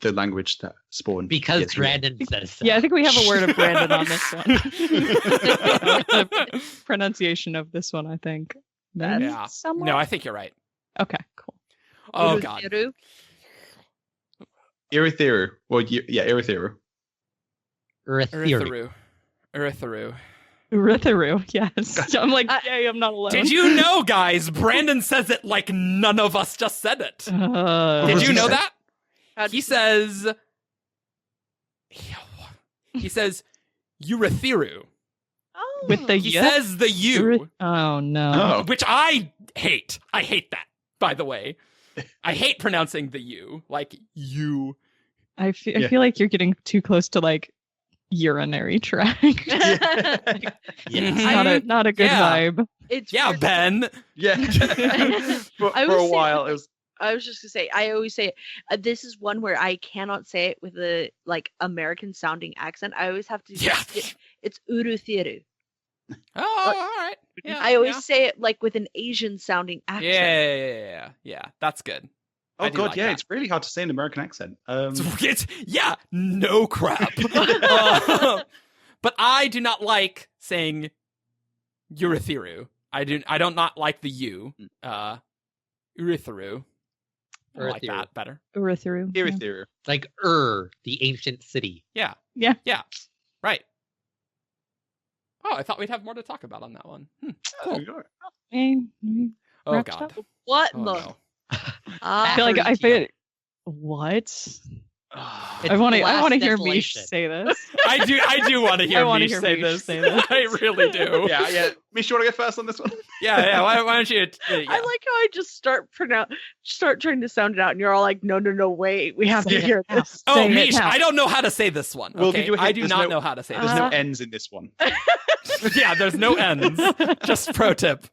the language that spawned? Because Yezrian? Brandon says so. yeah, I think we have a word of Brandon on this one. The pronunciation of this one, I think. Maybe Yeah. somewhere? No, I think you're right. Okay, cool. Oh, God. Uruziru. Irithiru. Well, yeah, Irithiru. Urithiru. Urithiru. Urithiru, yes. I'm like, yay, I'm not alone. Did you know, guys? Brandon says it like none of us just said it. Did does you he know say? that? How'd He you- says... He says Urithiru. Oh. with the He y? says the U, Oh no. Oh. which I hate. I hate that, by the way. I hate pronouncing the U, like you. I Yeah. feel like you're getting too close to like urinary tract. Yes. Not a good Yeah. vibe. It's Yeah, weird. Ben. Yeah. for I a was saying, while, like, it was. I was just gonna say, I always say this is one where I cannot say it with a like American sounding accent. I always have to. Yeah. It's Uruthiru. Oh, all right. Yeah, I always yeah. say it like with an Asian sounding accent. Yeah. That's good. I Oh do god, like yeah, that. it's really hard to say in American accent. Yeah, no crap. But I do not like saying Urithiru. I don't not like the U. Urithiru. I like Urithiru. that better. Urithiru. yeah. Irithiru. Like the ancient city. Yeah. Yeah. Right. Oh, I thought we'd have more to talk about on that one. Cool. Oh Wrapped God. up. What Oh, in the? no. I feel like I feel what? It's I want to blast hear Mish desolation. say this. I do want to hear I wanna Mish hear say Mish this. say this. I really do. Yeah. Mish, you want to go first on this one? Yeah. Why don't you? I like how I just start trying to sound it out, and you're all like, "No, wait, we have to Say it hear now. this." Oh, Say it Mish, now. I don't know how to say this one. We'll Okay, give you a I hint. do There's not no- know how to say There's this. no Uh, N's in this one. Yeah, there's no ends. Just pro tip.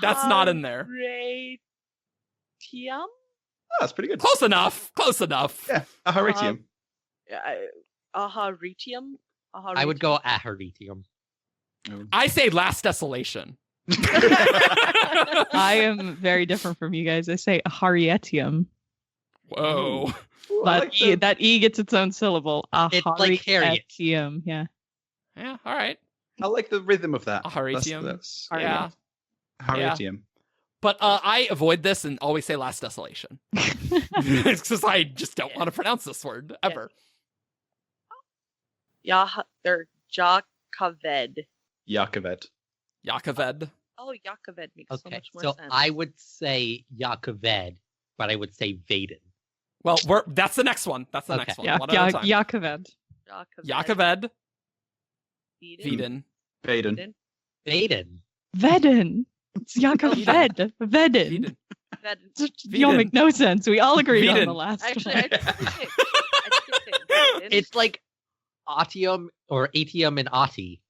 That's not in there. Ratium? Oh, that's pretty good. Close enough. Yeah, a Horatium. Aharitium? I would go Aharitium. I say Last Desolation. I am very different from you guys. I say Aharietium. Whoa. Ooh, I But like the- that E gets its own syllable. It's like Harriet. Aharietium. Yeah. Yeah, all right. I like the rhythm of that. Horatium. That's Yeah. Horatium. But I avoid this and always say Last Desolation. It's because I just don't want to pronounce this word ever. They're Jakaved. Yakovet. Yakoved. Oh, Yakaved makes so Okay, much more so sense. I would say Yakoved, but I would say Vaden. Well, that's the next one. That's the Okay. next one. Yeah. One at a time. Yakoved. Yakoved. Eden. Veden. Vaden. Vaden. Vedin. It's Yakoved. Vedin. Veden. Veden. Y'all make no sense. We all agreed on Veden. the last Actually, one. I just say Veden. It's like Atium or Atium and Ati.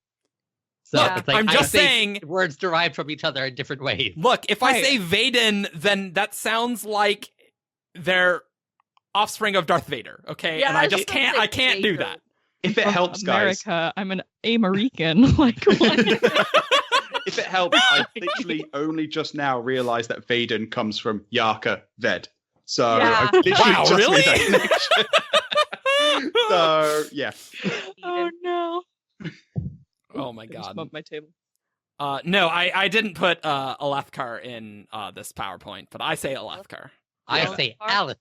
So Yeah. it's like I'm I just say saying- words derived from each other in different ways. Look, if I Right. say Vaden, then that sounds like they're offspring of Darth Vader, okay? Yeah, and I just can't do that. If it helps, guys. America, I'm an American. Like, what? If it helps, I literally only just now realized that Vaden comes from Yarka Ved. So Yeah. I literally Wow, just really? made that connection. So yeah. Oh no! Oh my I just god. bumped my table. No, I didn't put Alethkar in this PowerPoint, but I say Alethkar. I Yeah. say Alyx.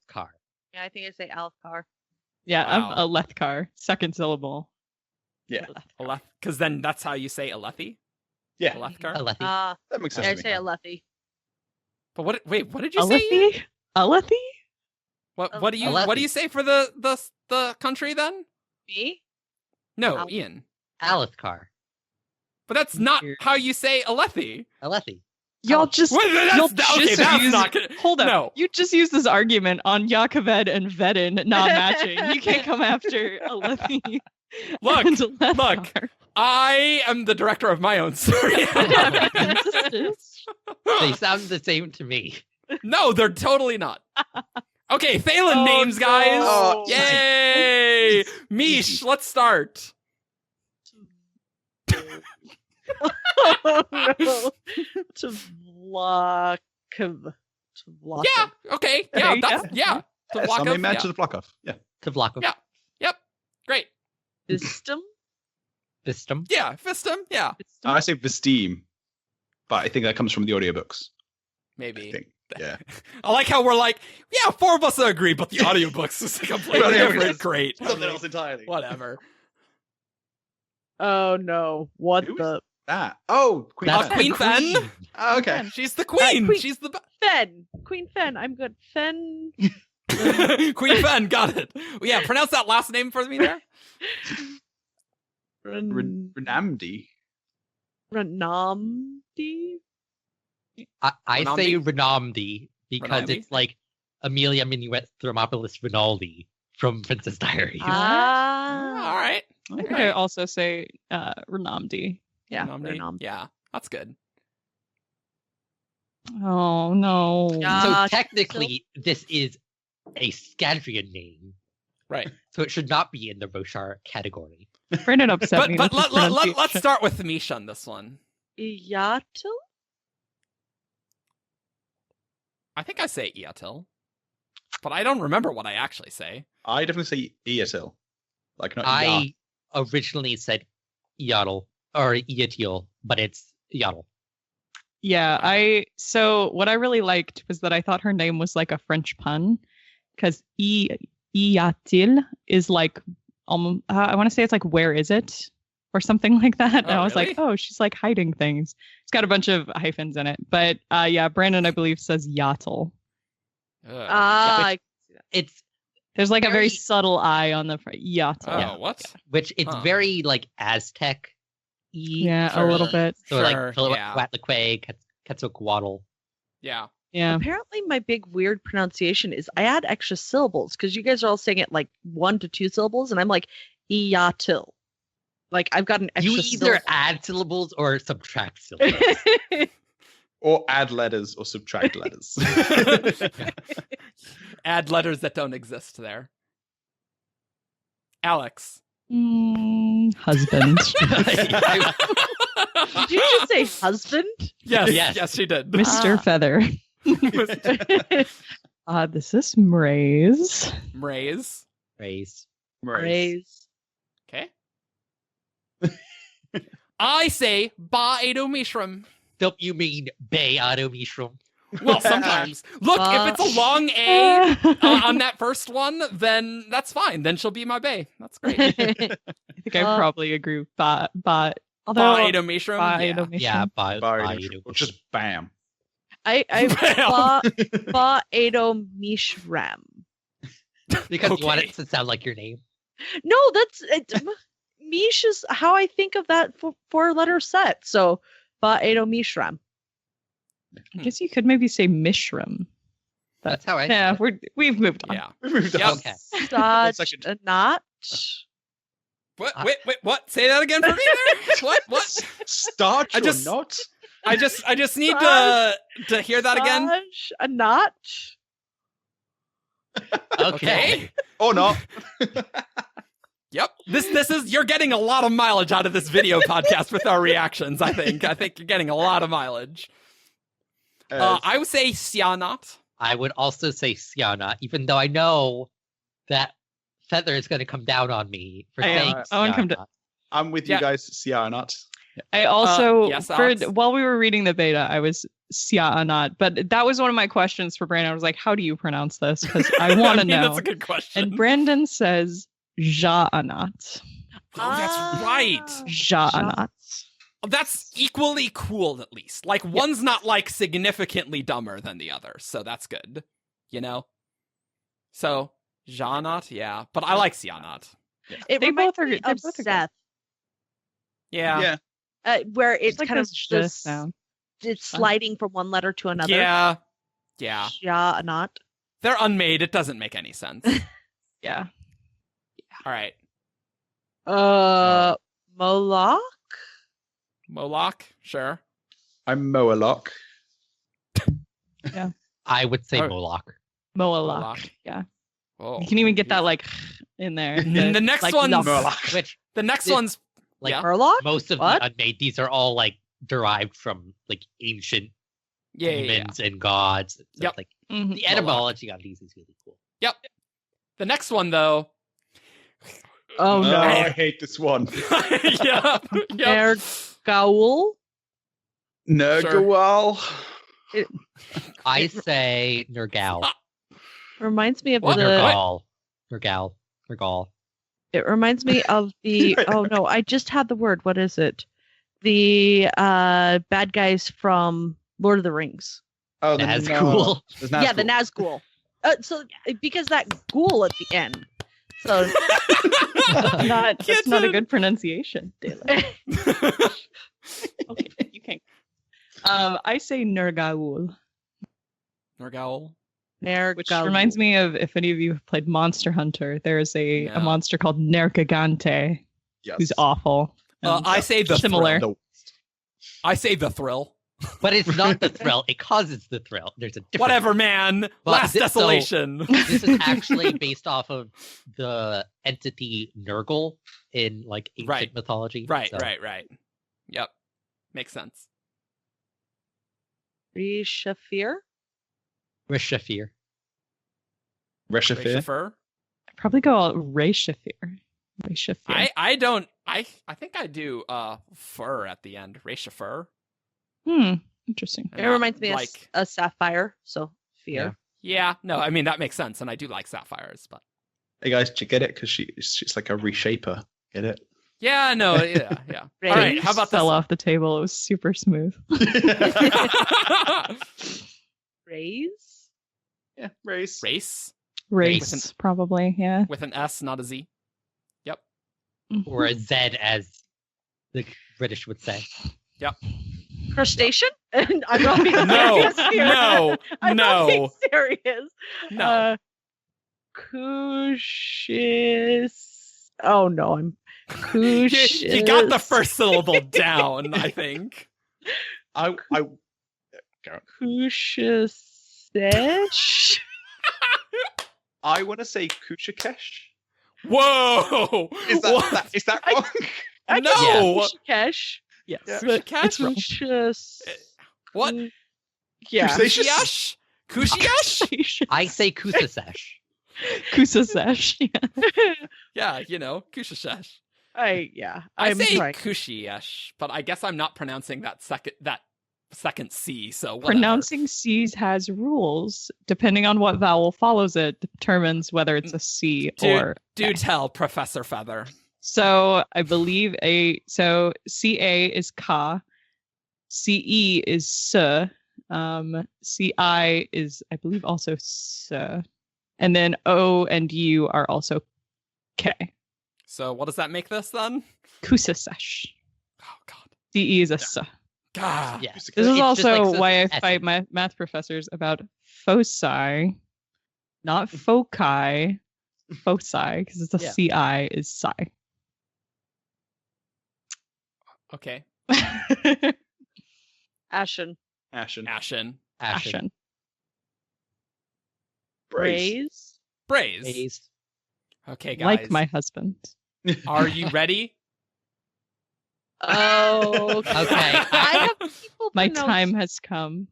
Yeah, I think I say Althkar. Yeah, Wow. I'm a Lethkar. Second syllable. Yeah. Aleth, because then that's how you say Alethi? Yeah. Alethkar? Alethi. That makes sense. I to me. say Alethi. But what did you say? Alethi? Alethi? What do you say for the country then? Me? No, Al- Ian. Alethkar. But that's not Weird. how you say Alethi. Alethi. Y'all just Wait, y'all that's just use, not gonna. hold up. No. You just use this argument on Yakoved and Vedin not matching. You can't come after Alethi. Look, and Alethkar. I am the director of my own story. They sound the same to me. No, they're totally not. Okay, Thalen Oh, names, guys. no. Yay! Mish, let's start. Oh no. Tvlakov. Yeah, okay. Yeah, Okay, that's, yeah. Yeah, Tvlakov, something meant yeah. to the block off. Yeah. Tvlakov. Yeah. Yep. Great. Vistum? Vistum. Yeah, Fistum, yeah. I say Visteam, but I think that comes from the audiobooks. I Maybe. think. Yeah. I like how we're like, yeah, four of us agree, but the audiobooks is completely Well, yeah, different. it's Great. Something else entirely. Whatever. Oh no. What Who is the that? Oh, Queen That's Fen. Queen Fen? Oh, okay. She's the queen. Queen- She's the Fen? Queen Fen. I'm good. Fen. Queen Fen. Got it. Yeah, pronounce that last name for me there. Renamdi. Renamdi? I say Renamdi? Renamdi because Renamdi? it's like Amelia Minuet Thermopolis Rinaldi from Princess Diaries. Ah. All right. I think I also say Renamdi. Yeah. Renamdi? Renam. Yeah, that's good. Oh no. Yeah. So Ah, technically, this is a Scandrian name, Right. so it should not be in the Roshar category. Brandon upset But me. but with his let's pronunciation. start with Mish on this one. Yatil? I think I say Iatil, but I don't remember what I actually say. I definitely say Eatil. Like not I originally said Yaddle or Iatil, but it's Yaddle. Yeah, so what I really liked was that I thought her name was like a French pun, because Iatil is like, I want to say it's like, where is it? Or something like that. And Oh, I was like, really? oh, she's like hiding things. It's got a bunch of hyphens in it. But yeah, Brandon, I believe, says Yatil. Ugh. Ah, It's There's like a very very- subtle I on the front. Yatil. Oh, yeah. what? which it's Huh. very like Aztec. Yeah, Sure. a little bit. So Sure, like yeah. Quetzalcoatl, Quetzalcoatl. Yeah. Yeah. apparently my big weird pronunciation is I add extra syllables because you guys are all saying it like 1 to 2 syllables, and I'm like Iatil. Like I've got an extra You either add syllables or subtract syllables. syllable. or add letters or subtract letters. Add letters that don't exist there. Alex. Husband. Did you just say husband? Yes, Yes. yes, she did. Mr. Ah. Feather. This is Mraze. Mraze. Raise. Raise. Okay. I say Ba Edo Mishram. Don't you mean Bay Auto Mishram? Well, sometimes. Look, if it's a long A on that first one, then that's fine. Then she'll be my bae. That's great. I think I probably agree with but Ba although Edo Mishram. Ba Yeah. Edo Mishram. Yeah, Ba Barry, Edo or just bam. I ba Ado Mishram. Because you want Okay. it to sound like your name. No, that's it. Mish is how I think of that 4-letter set. So ba Ado Mishram. I guess you could maybe say Mishram. That's how I Yeah, say it. we've moved on. Yeah. We moved Yep. on. Okay. Such second. a not. What? Wait, what? Say that again for me there? What? Starch I just- or not? I just need to hear that again. Such a not. Okay. Or not. Yep. This is you're getting a lot of mileage out of this video podcast with our reactions, I think. I think you're getting a lot of mileage. I would say Syanat. I would also say Siana, even though I know that Feather is going to come down on me for saying Siana. I'm with you guys, Syanat. I also, yes, while we were reading the beta, I was Syanat, but that was one of my questions for Brandon. I was like, how do you pronounce this? Because I want to know. That's a good question. And Brandon says Ja'anat. Oh, that's right. Ja'anat. That's equally cool, at least. Like, one's not, like, significantly dumber than the other, so that's good. You know? So, Ja'anat, yeah. But I like Syanat. Yeah. It reminds me of Seth. Yeah. Where it's like kind of just sound. It's sliding from one letter to another. Yeah. Ja'anat. They're unmade. It doesn't make any sense. Yeah. All right. Moloch? Moloch, sure. I'm Moalock. Yeah. I would say Moloch. Moloch. Yeah. Oh, you can even get that like in there. The next like, one's which the next one's like Murloc? Most of the unmade, these are all like derived from like ancient demons and gods. So yep. Like the etymology on these is really cool. Yep. The next one though. Oh no! I hate this one. Yep. Nergaul. Nergaul. I say Nergal. Reminds me of Nergal. It reminds me of the. Oh no! I just had the word. What is it? The bad guys from Lord of the Rings. Oh, the Nazgul. Yeah, the Nazgul. So because that ghoul at the end. So that's not a good pronunciation, Dalish. Okay, you can. I say Nergaul. Nergaul. Which reminds me of if any of you have played Monster Hunter, there is a monster called Nergigante, who's awful. I say the similar. Thrill. I say the thrill. But it's not the thrill. It causes the thrill. There's a difference. Whatever, man. Last desolation. So, this is actually based off of the entity Nurgle in like ancient mythology. Right. Yep. Makes sense. Rishafir. Rishafir. Rishafir. I'd probably go Rishafir. Rishafir. I don't. I think I do. Fur at the end. Rishafir. Interesting. It reminds me of a sapphire, so fear. Yeah, no, I mean that makes sense, and I do like sapphires, but hey guys, did you get it? Because she's like a reshaper. Get it? Yeah, no, yeah. All right, how about fell off the table? It was super smooth. Raise? Yeah, race. Race, probably, yeah. With an S, not a Z. Yep. Or a Z, as the British would say. Yep. Crustacean? I'm not being serious here. I'm not being serious. No. Cushis. Oh no, I'm Cushis. You got the first syllable down, I think. Cushis. I want to say Kushikesh. Whoa! Is that wrong? No. Kushikesh. Yes. Kushis. What? Yeah. Kushiash? I say Kusasesh. Kusasesh. Yeah, Kushasesh. I say Kushiesh, but I guess I'm not pronouncing that second C, so whatever. Pronouncing C's has rules. Depending on what vowel follows it determines whether it's a C or Do tell, Professor Feather. So I believe CA is ka, CE is s, CI is I believe also s, and then O and U are also K. So what does that make this then? Kusasesh. Oh God. CE is a s. God. Yeah. This is also why I fight my math professors about foci, not foci, foci, because it's a CI is psi. Okay. Ashen. Ashen. Braze. Braze. Okay, guys. Like my husband. Are you ready? Oh, Okay. I have people My pronounce- time has come.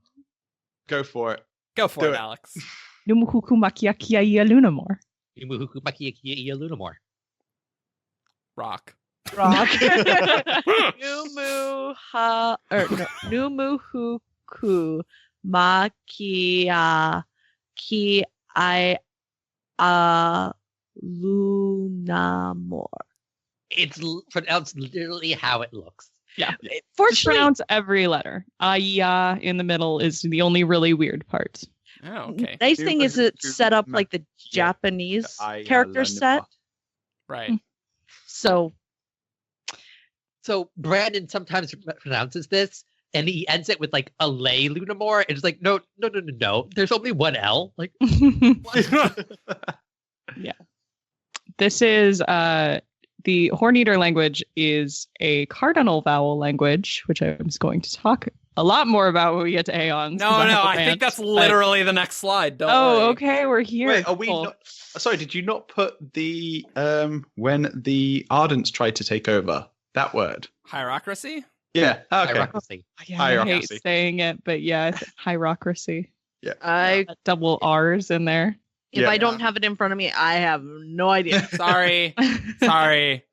Go for it. Go for Do it, it. Alex. Numuhuku makiakia lunamore. Imuhuku Makiakia Lunamore. Rock. Rock. Numuhuku makia ki I lunamore. It's pronounced literally how it looks. Just Fortunately, pronounce every letter. Aya in the middle is the only really weird part. Oh, okay. nice thing is it's set up like the Japanese character set. Right. So So Brandon sometimes pronounces this, and he ends it with like Alay Lunamore, and it's like, no. There's only one L. Like, This is the Horneater language is a cardinal vowel language, which I was going to talk a lot more about when we get to Aeons. No, I think that's literally the next slide. Don't Oh, worry. okay, we're here. Wait, are we not? Sorry, did you not put the when the Ardents tried to take over that word? Hierocracy? Yeah. Okay. hierarchy. Yeah, I hate Hierarchy. saying it, but yeah, it's hierocracy. I Double R's in there. if Yeah. I don't have it in front of me, I have no idea. Sorry. Sorry.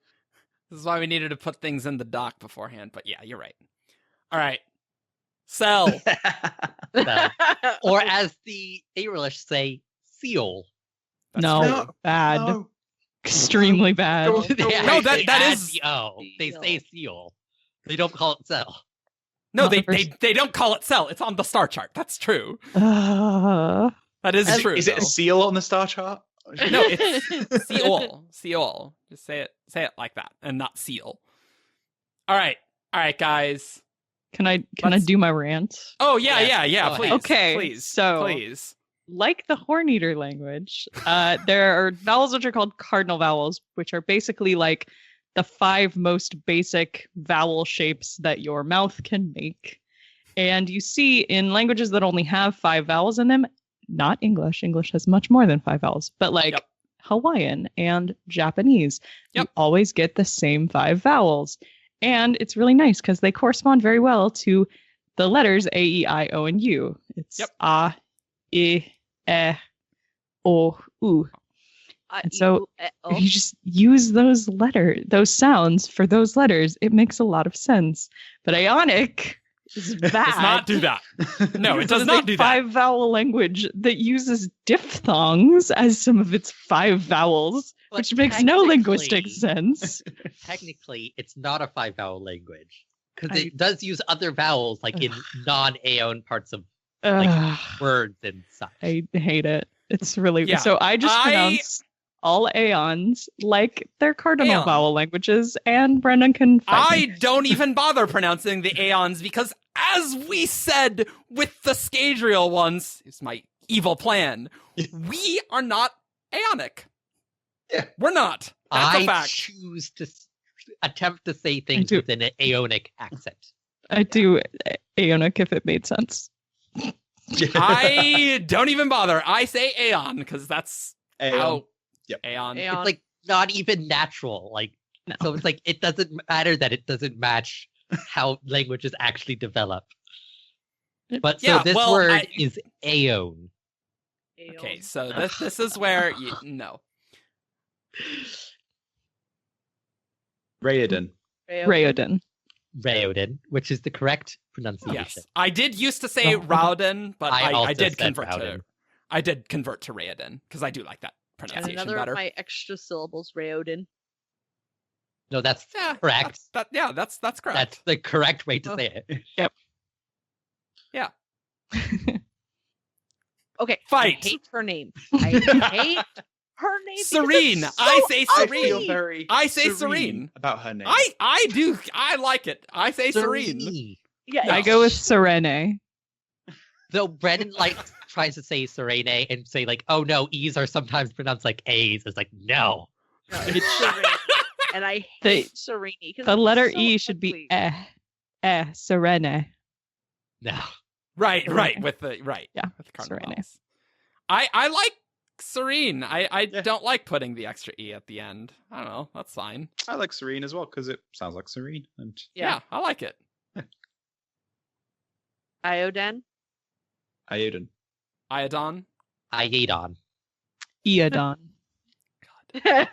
This is why we needed to put things in the doc beforehand. But yeah, you're right. All right. Cell. Well, or as the Airlish say, seal. That's No, true. bad. No. Extremely bad. No. They No, that add is- the O. They say seal. They don't call it cell. No, they Not the don't call it cell. It's on the star chart. That's true. Uh, That is true. Is it a though. seal on the star chart? No, it's Seol. Seol. Just say it like that and not seal. All right, guys. can I Let's- do my rant? Oh Yes, yeah. go Please. ahead. Okay, Please. so- please. Like the Horneater language, there are vowels which are called cardinal vowels, which are basically like the 5 most basic vowel shapes that your mouth can make. And you see in languages that only have 5 vowels in them, not English. English has much more than 5 vowels, but like Yep. Hawaiian and Japanese, you Yep. always get the same 5 vowels. And it's really nice because they correspond very well to the letters A, E, I, O, and U. It's Yep. A, I, E, O, U. And so if you just use those sounds for those letters, it makes a lot of sense. But Ionic is bad. Does not do that. No, it So does it's not a do that. 5-vowel language that uses diphthongs as some of its 5 vowels, But which makes no linguistic technically- sense. Technically, it's not a 5-vowel language because I- it does use other vowels like in non-Aeon parts of Ugh, words and such. I hate it. It's really Yeah. so. I just pronounce all Aeons like they're cardinal Aeon. vowel languages, and Brendan can fight I me. don't even bother pronouncing the Aeons because, as we said with the Scadrial ones, it's my evil plan. We are not Aeonic. Yeah. We're not. That's a I fact. choose to attempt to say things do. with an Aeonic accent. I do Aeonic if it made sense. I don't even bother. I say Aeon because that's how Yep. Aeon. Aeon. It's like not even natural. Like No. so, it's like it doesn't matter that it doesn't match how languages actually develop. But so Yeah, this well, word is Aeon. Okay, so this is where you no. Raiden. Raoden. Raoden, which is the correct pronunciation. Yes, I did used to say Oh. Rauden, but I I also did said convert Rauden. to. I did convert to Raoden because I do like that And pronunciation another better. of my extra syllables, Raoden. No, that's Yeah, correct. That's correct. That's the correct way to say it. Okay, Fight. I hate her name. I hate her name. because Serene. it's so I say I ugly. feel very I say serene. about her name. I do. I like it. I say serene. Serene. Yeah, I go with Serene. Though Brennan like tries to say Serene and say like, oh no, E's are sometimes pronounced like A's. It's like, no. no, it's Serene. And I The- hate Serene. 'cause The it's letter so E should ugly. be Serene. No. Right. Serene. With the Yeah, with the cardinal Serene. vowels. I like Serene. I don't like putting the extra E at the end. I don't know. That's fine. I like Serene as well because it sounds like Serene. And yeah, I like it. Ioden. Iodon. Iodon. Iadon. Eodon.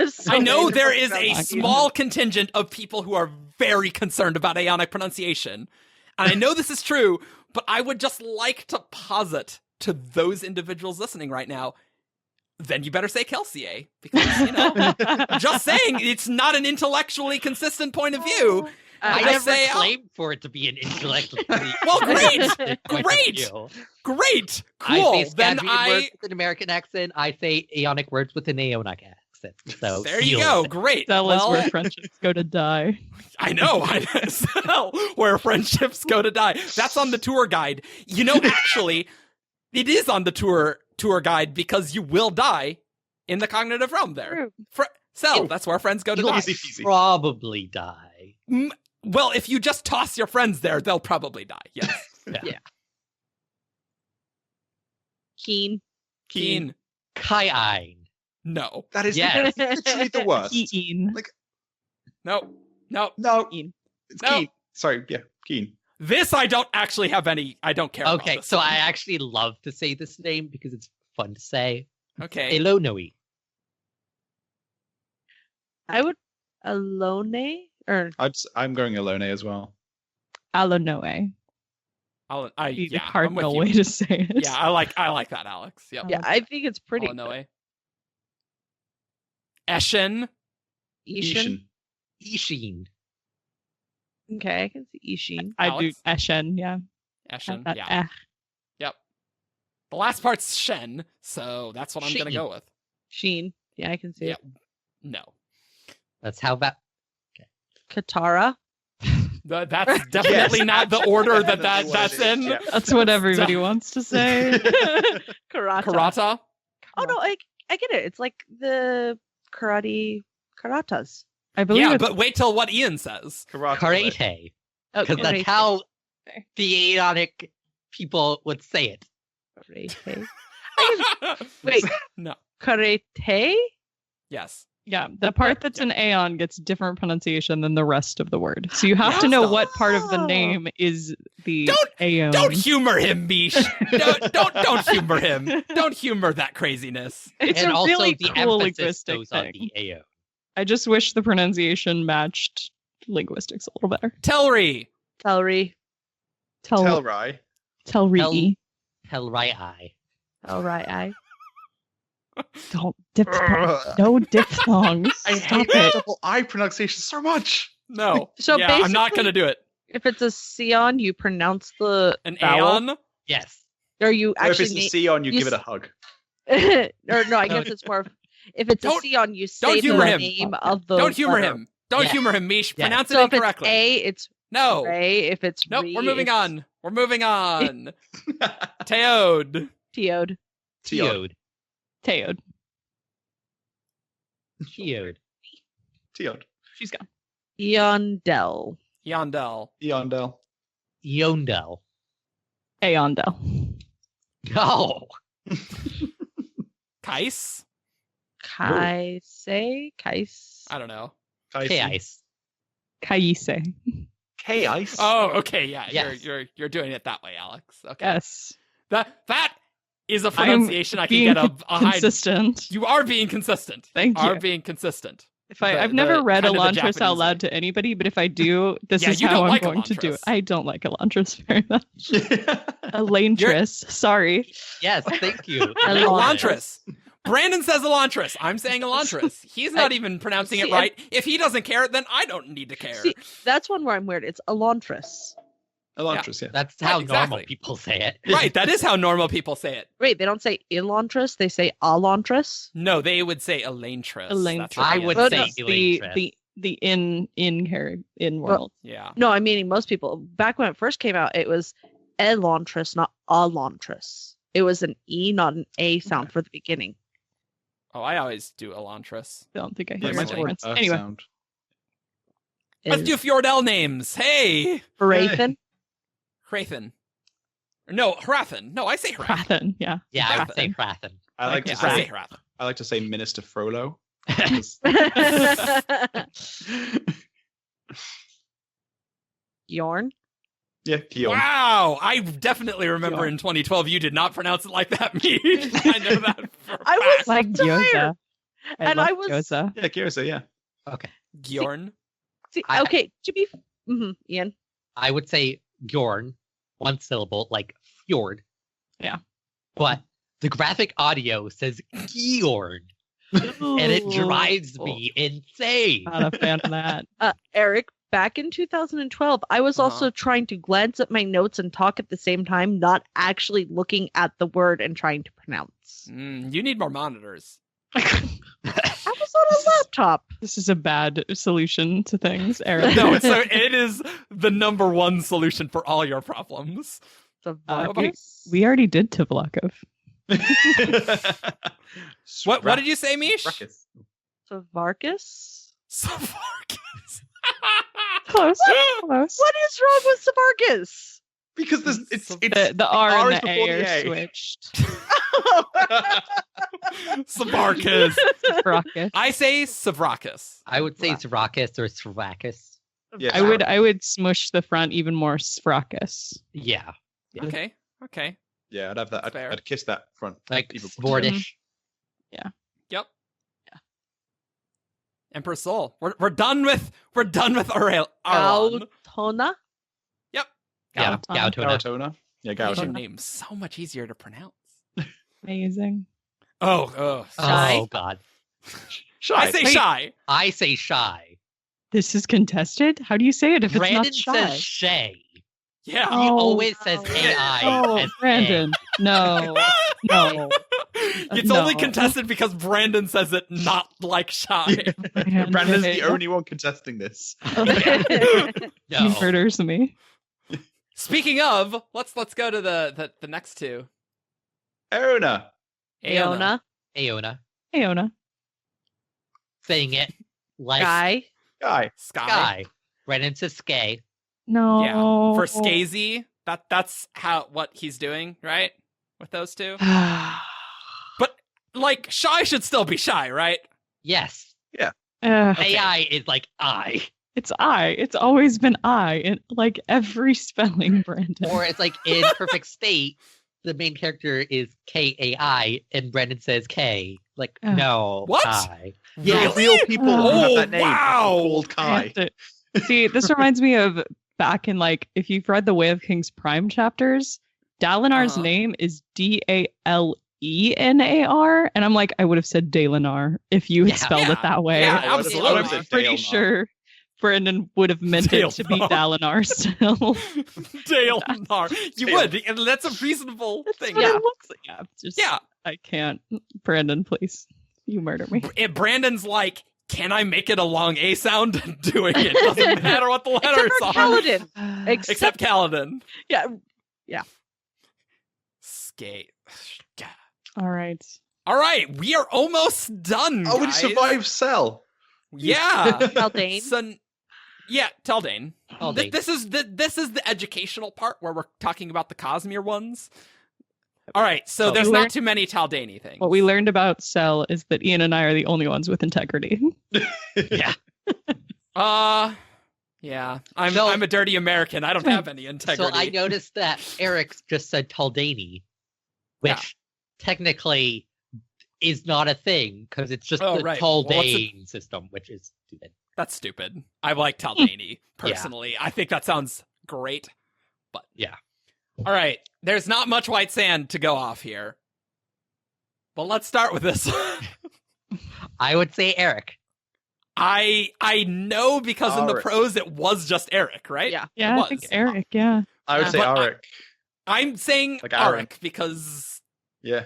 So I know many there different is a small contingent of people who are very concerned about Aeonic pronunciation. And I know this is true, but I would just like to posit to those individuals listening right now, then you better say Kelsier. Because, just saying, it's not an intellectually consistent point of view. I never claimed for it to be an intellectually. Well, great, great, great, cool. I say Scandinavian words with an American accent. I say Aeonic words with an Aeonic accent. So there you go, great. That was where friendships go to die. I know, where friendships go to die. That's on the tour guide. Actually, it is on the tour guide because you will die in the cognitive realm there. That's where friends go to die. Probably die. Well, if you just toss your friends there, they'll probably die. Yes. Yeah. Keen. Kai-ein. No. That is literally the worst. Keen. No. Keen. It's Keen. Sorry, yeah, Keen. This I don't actually have any. I don't care. Okay, about this so one. I actually love to say this name because it's fun to say. Okay. Elonoi. I would Alone or I'm going Alone as well. Alonoe. The cardinal way to say it. Yeah, I like that, Alex. Yep. Yeah, I think it's pretty. Alanoe. Eshin. Ishin. Okay, I can see Ishin. I do Eshen, yeah. Eshin, yeah. Yep. The last part's Shen, so that's what I'm going to go with. Sheen. Yeah, I can see it. No. That's how about... Okay. Katara. That's definitely not the order that's in. Yeah. That's what everybody wants to say. Karata. Oh, no, I get it. It's like the karatas. I believe yeah, but wait till what Ian says. Karate. Because that's how the Aeonic people would say it. Karate. Wait. No. Karate? Yes. Yeah, the part that's an Aeon gets different pronunciation than the rest of the word. So you have to know what part of the name is the Aeon. Don't humor him, Mish. Don't humor him. Don't humor that craziness. It's and a also really the cool emphasis linguistic goes thing. on the Aeon. I just wish the pronunciation matched linguistics a little better. Telri. Telrai. Telrii. Telrai. Telrai. Don't no diphthongs. I hate double I pronunciation so much. No. So I'm not going to do it. If it's a Sion, you pronounce the an vowel. Aeon? Yes. Or you actually if it's a Sion, you give it a hug. Or no, I guess it's more. If it's a Sion, you say the name of the. Don't humor him. Don't humor him, Mish. Yeah. Pronounce So it incorrectly. If it's A, it's no. Ray. If it's nope. Re, We're moving it's on. We're moving on. Teod. Teod. Teod. Teod. Teod. Teod. She's gone. Eondel. Yondel. Yondel. Yondel. Aeondel. No. Kais? Kais. I don't know. K-Ice. Kaise. K-Ice? Oh, okay, yeah. Yes. You're doing it that way, Alex. Okay. Yes. That is a pronunciation I can get a high. Consistent. You are being consistent. Thank you. Are being consistent. I've never read kind of the Elantris out Japanese loud to anybody, but if I do, this is you how don't I'm like going to do it. Elantris. I don't like Elantris very much. Elantris. Sorry. Yes, thank you. Elantris. Brandon says Elantris. I'm saying Elantris. He's not even pronouncing it right. If he doesn't care, then I don't need to care. See, that's one where I'm weird. It's Elantris. Elantris, yeah. That's how exactly. normal people say it. Right, that is how normal people say it. Wait, they don't say Elantris, they say Elantris? No, they would say Elantris. Elantris. I would Well, say Elantris. the in world. Yeah. No, I mean most people. Back when it first came out, it was Elantris, not Elantris. It was an E, not an A sound for the beginning. Oh, I always do Elantris. I don't think I Yeah, hear mine's a like difference. Anyway, sound. Let's do Fjordell names. Hey! Hrathen. Hrathen. No, Hrathen. No, I say Hrathen. Hrathen, yeah. Yeah, I would Hrathen. say Hrathen. I like to I say say Hrathen. I like to say Minister Frollo. Yorn. Yeah, Gion. Wow, I definitely remember in 2012 you did not pronounce it like that, me. I know that for I fact. was like gyoza. I was gyoza. Yeah, Gyoza, yeah. Okay. Gjorn. See, I- okay, to be Ian. I would say Bjorn, one syllable, like fjord. Yeah. But the graphic audio says Gjorn, and it drives me insane. Not a fan of that. Eric, back in 2012, I was also trying to glance at my notes and talk at the same time, not actually looking at the word and trying to pronounce. You need more monitors. I was on a laptop. This is a bad solution to things, Eric. No, it is the number one solution for all your problems. We already did Tvlakov. What did you say, Mish? Savarkis? Savarkis. Close. Close. What is wrong with Savarkis? Because it's The R and the before A the are A. switched. Savrakis. Savrakis. I say Savrakis. I would say Savrakis or Savrakis. Yeah, I would smush the front even more Svrakis. Yeah. Okay. Yeah, I'd have that. Fair. I'd kiss that front. Like even Svordish. Yep. Yeah. Emperor Soul. We're done with Aron. Gautona? Yep. Yeah. Gautona. Gautona. Yeah, Asian Gautona. name's so much easier to pronounce. Amazing. Oh. Shy? Oh, God. Shy. I say shy. I say shy. This is contested? How do you say it if Brandon it's not shy? says Shay. Yeah. He Oh, always says AI. Oh, as Brandon. No. No. It's No. only contested because Brandon says it not like shy. Brandon's the only one contesting this. A. He No. murders me. Speaking of, let's go to the next two. Aona. Aona? Aona. Aona. Saying it like Guy? Guy. Sky. Brandon says Skay. No. Yeah. For Skazy, that's what he's doing, right? With those two. But like shy should still be shy, right? Yes. Okay. AI is like I. It's I. It's always been I in like every spelling, Brandon. Or it's like in Perfect State, the main character is Kai, and Brandon says K. Like, no. What? I. Yeah, real people who have that name wow. are called I have Kai. to- See, this reminds me of back in like if you've read the Way of Kings Prime chapters, Dalinar's name is Dalenar, and I'm like, I would have said Dalinar if you had spelled it that way. Yeah, I would've absolutely. said I'm pretty Dalinar. sure Brandon would have meant it to be Dalinar still. Dalenar. You would, and that's a reasonable thing. What Yeah. it looks like. Yeah. I can't. Brandon, please. You murder me. Brandon's like, can I make it a long A sound? Doing it. Doesn't matter what the letters Except for are. Kaladin. Except Kaladin. Yeah. Skate. All right. All right, we are almost done. Oh, we guys. survived Cell. Yeah. Haldane. Taldane. Haldane. This is the educational part where we're talking about the Cosmere ones. All right, so there's not too many Taldani things. What we learned about Cell is that Ian and I are the only ones with integrity. Yeah. Yeah. I'm a dirty American. I don't have any integrity. So I noticed that Eric just said Taldani, which technically is not a thing because it's just the Taldane system, which is stupid. That's stupid. I like Taldani personally. I think that sounds great. But yeah. All right. There's not much white sand to go off here. But let's start with this one. I would say Eric. I know because in the pros it was just Eric, right? Yeah. Yeah, I think Eric, yeah. I would say But Arik. I'm saying Like Aaron. Eric because Yeah.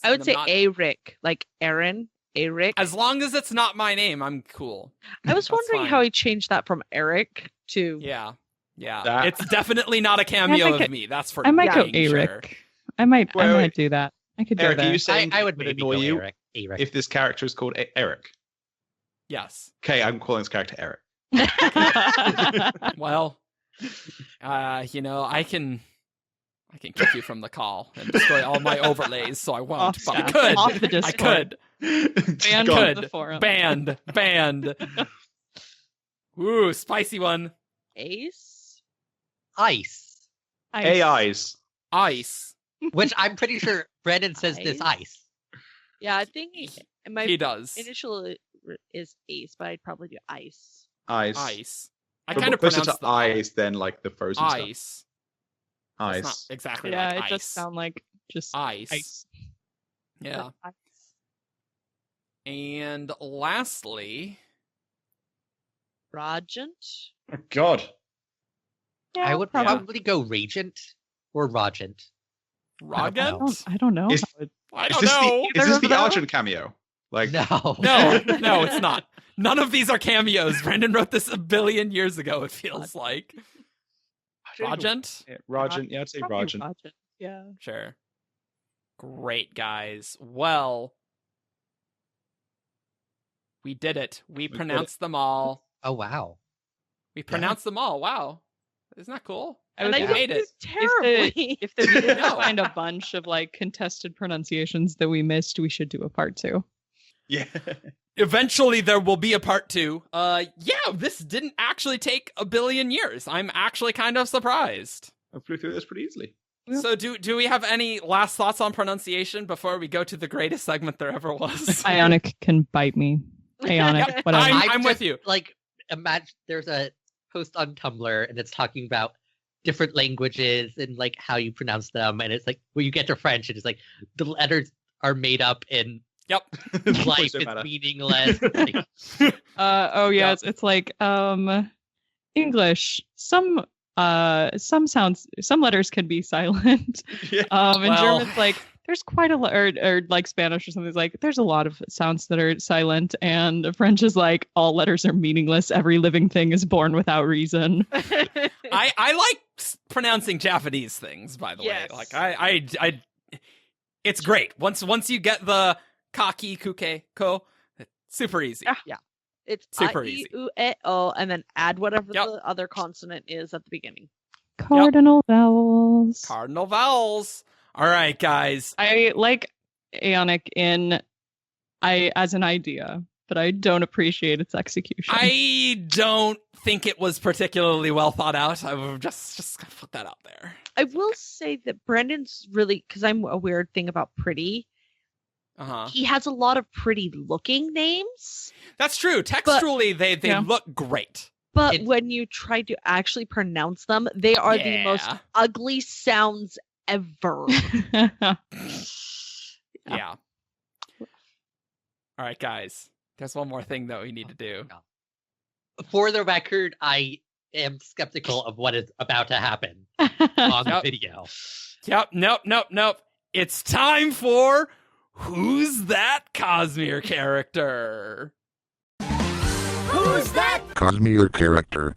I would say not- Eric, like Aaron. Eric. as long as it's not my name, I'm cool. I was That's wondering fine. how he changed that from Eric to. Yeah. That- It's definitely not a cameo might of me. That's for I might go dang sure. Eric. I might do that. I could Eric, go are there. you saying I would it would maybe annoy go you Eric. if this character is called Eric? Yes. Okay, I'm calling this character Eric. Well, I can kick you from the call and destroy all my overlays, so I won't. But I could. Off the I Discord. could. Banned Good. from the forum. Banned. Ooh, spicy one. Ace. Ice. AIs. Ice. Which I'm pretty sure Brandon says this ice. Yeah, I think my He does. initial is Ace, but I'd probably do Ice. Ice. I But kind of closer pronounce to ice than like the frozen ice. stuff. It's not Ice. exactly Yeah, like it ice. does sound like just ice. ice. Yeah. But Ice. And lastly, Rogent. Oh, God. Yeah, I would probably. probably go Regent or Rogent. Rogent? I don't know. Is- I Is don't this know. the, is this the Either of Argent cameo? Like, No. No, it's not. None of these are cameos. Brandon wrote this a billion years ago, it feels like. Rogent? Yeah, Rogent. Yeah, I'd say Probably Rogent. Rogent. Yeah. Sure. Great, guys. Well, we did it. We did pronounced them all. Oh, wow. We pronounced them all. Wow. Isn't that cool? I And would I Yeah. did made it. terribly. If the readers No. find a bunch of like contested pronunciations that we missed, we should do a part 2. Yeah. Eventually there will be a part 2. Yeah, this didn't actually take a billion years. I'm actually kind of surprised. I flew through this pretty easily. Yeah. So do we have any last thoughts on pronunciation before we go to the greatest segment there ever was? Ionic can bite me. Aeonic, Yep, whatever. I'm with you. Like, imagine there's a post on Tumblr and it's talking about different languages and like how you pronounce them. And it's like, when you get to French, it's like the letters are made up and Yep. life Don't is matter. meaningless. Like, Oh yeah, Yep. it's like English. Some sounds, some letters can be silent. Yeah. And Well- German's like there's quite a lot, or like Spanish or something. It's like there's a lot of sounds that are silent, and French is like all letters are meaningless. Every living thing is born without reason. I like pronouncing Japanese things, by the Yes. way. Like I it's great. Once you get the kaki kuke ko, it's super easy. Yeah. It's Super easy. I-E-U-E-O, and then add whatever Yep. the other consonant is at the beginning. Cardinal vowels. Cardinal vowels. All right, guys. I like Aeonic as an idea, but I don't appreciate its execution. I don't think it was particularly well thought out. I would just gonna put that out there. I will say that Brandon's really, because I'm a weird thing about pretty. Uh-huh. He has a lot of pretty looking names, That's true. Textually, they Yeah. look great. but It- when you try to actually pronounce them, they are the most Yeah. ugly sounds ever. Yeah. All right, guys. There's one more thing that we need to do. for the record, I am skeptical of what is about to happen on the Yep. video. Yep. Nope. It's time for Who's That Cosmere Character? Who's that? Cosmere character.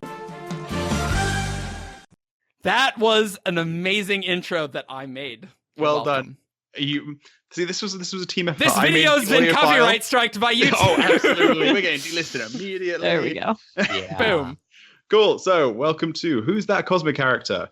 That was an amazing intro that I made. You're Well welcome. done. You see, this was a team effort. This I made video's the been audio file. copyright striked by YouTube. Oh, absolutely. We're getting delisted immediately. There we go. Yeah. Boom. Cool. So, welcome to Who's That Cosmic Character?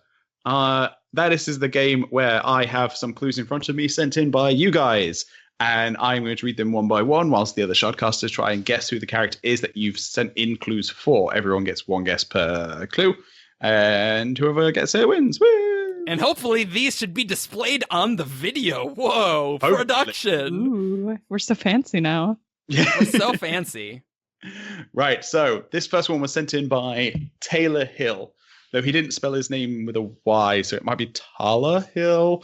This is the game where I have some clues in front of me sent in by you guys, and I'm going to read them one by one whilst the other Shardcasters try and guess who the character is that you've sent in clues for. Everyone gets one guess per clue, and whoever gets it wins. Woo! And hopefully these should be displayed on the video. Whoa, Hopefully. production. Ooh, we're so fancy now. Yeah. We're so fancy. Right, so this first one was sent in by Taylor Hill, though he didn't spell his name with a Y, so it might be Tala Hill.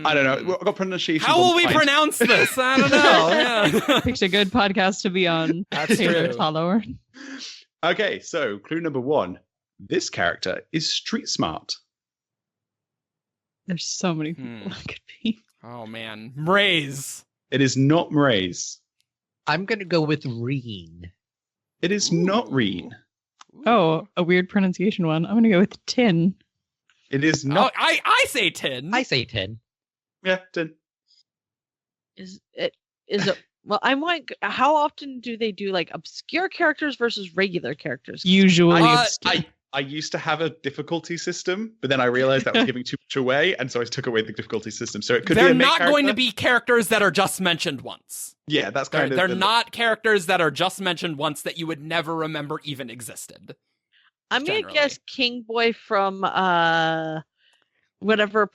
I don't know. I've got pronunciation. How will we pronounce this? I don't know. Yeah. Picked a good podcast to be on. That's Taylor true. Follower. Okay, so clue number one. This character is street smart. There's so many people it could be. Oh man, Mraze. It is not Mraze. I'm going to go with Reen. It is not Reen. Oh, a weird pronunciation one. I'm gonna go with tin. It is No, not. I say 10. I say 10. Yeah, done. Is it? Well, I'm like, how often do they do like obscure characters versus regular characters? Usually, Uh, obscure. I used to have a difficulty system, but then I realized that was giving too much away, and so I took away the difficulty system. So it could be a main character. They're not going to be characters that are just mentioned once. Yeah, that's kind of... They're not characters that are just mentioned once that you would never remember even existed. I'm going to guess King Boy from whatever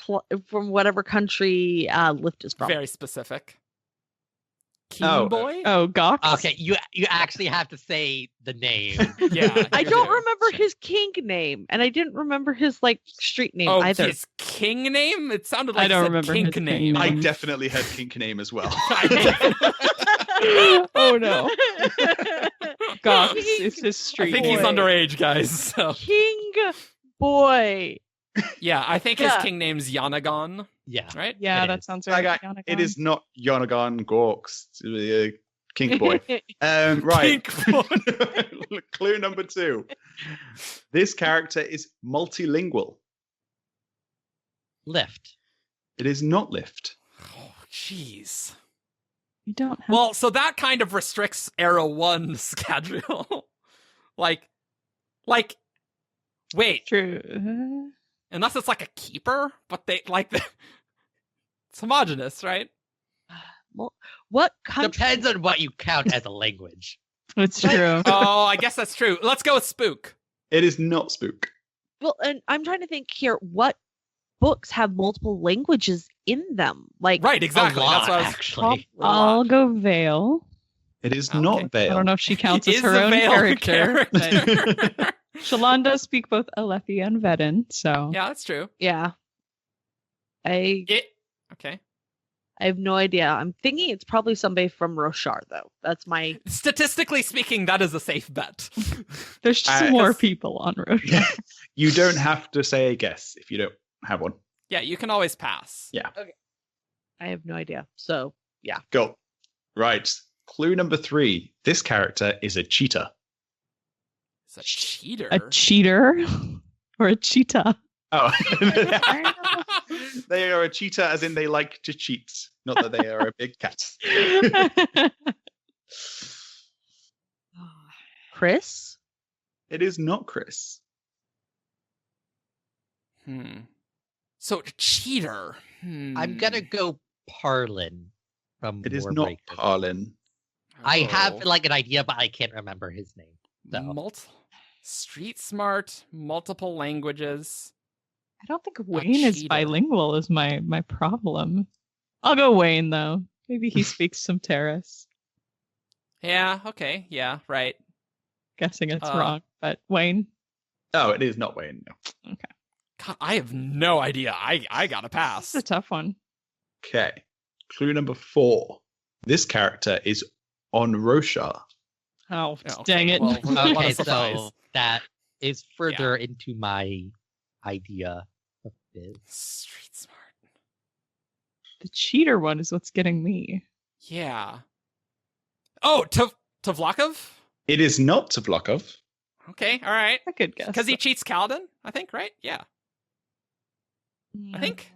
country Lift is from. Very specific. King Boy? Oh, Gox? Okay, you actually have to say the name. Yeah. I don't remember his king name, and I didn't remember his street name either. His king name? It sounded like I don't remember kink his name. I definitely heard kink name as well. Oh no. Gox is his street. I think he's underage, guys. So. King Boy. Yeah, I think his king name's Yanagon. Yeah. Right? Yeah, that sounds right. It is not Yonagon Gorks. Kink Boy. Right. Kink Boy. Clue number 2. This character is multilingual. Lift. It is not Lift. Oh, jeez. You don't have... Well, so that kind of restricts Era 1 schedule. like, wait. True. Unless it's like a keeper, but they it's homogenous, right? Well, what country? Depends on what you count as a language. It's true. Oh, I guess that's true. Let's go with Spook. It is not Spook. Well, and I'm trying to think here. What books have multiple languages in them? Right, exactly. Lot, that's what I was actually. I'll go Veil. It is not Veil. I don't know if she counts as her own character. But... Shalon does speak both Alethi and Vedin, so... Yeah, that's true. Yeah. Okay. I have no idea. I'm thinking it's probably somebody from Roshar, though. That's my... Statistically speaking, that is a safe bet. There's just more people on Roshar. You don't have to say a guess if you don't have one. Yeah, you can always pass. Yeah. Okay. I have no idea. So, yeah. Go. Right. Clue number 3. This character is a cheetah. It's a cheater? A cheater? Or a cheetah? Oh. They are a cheetah as in they like to cheat. Not that they are a big cat. Chris? It is not Chris. So, cheater. I'm going to go Parlin from It is Warbreaker. not Parlin. I have an idea, but I can't remember his name. So. Street smart, multiple languages. I don't think Wayne is bilingual is my problem. I'll go Wayne, though. Maybe he speaks some Terrace. Yeah, okay. Yeah, right. Guessing it's wrong, but Wayne? Oh, it is not Wayne, no. Okay. God, I have no idea. I gotta pass. This is a tough one. Okay. Clue number 4. This character is on Roshar. Oh, dang it. Well, okay, so that is further into my idea of this. Street smart. The cheater one is what's getting me. Yeah. Oh, Tavlakov? It is not Tavlakov. Okay, all right. I could guess. Because he cheats Kaladin, I think, right? Yeah. I think.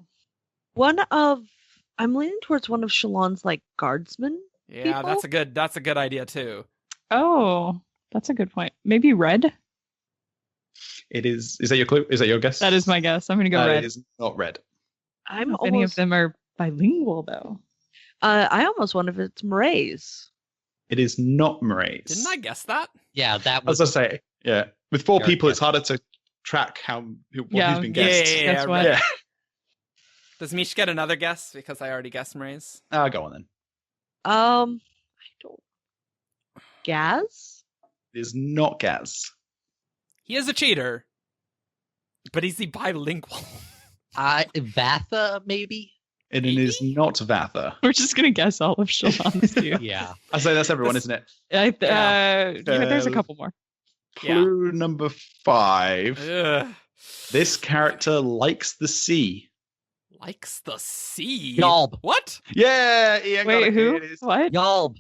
I'm leaning towards one of Shalon's guardsmen. Yeah, people? that's a good idea too. Oh, that's a good point. Maybe Red? It is that your clue? Is that your guess? That is my guess. I'm going to go Red. It is not Red. Any of them are bilingual, though. I almost wonder if it's Mraize. It is not Mraize. Didn't I guess that? Yeah, that was... As I say, yeah. With 4 people, it's harder to track who's been guessed. Yeah. Right. Does Mish get another guess? Because I already guessed Mraize. Go on then. I don't... Gaz? It is not Gaz. He is a cheater, but is he bilingual? Vatha, maybe? It is not Vatha. We're just going to guess all of Shalon's too. Yeah. I say that's everyone, isn't it? There's a couple more. Clue number 5. Ugh. This character likes the sea. Likes the sea? Yalb. What? Yeah, Ian. Wait, who? It is What? Yalb.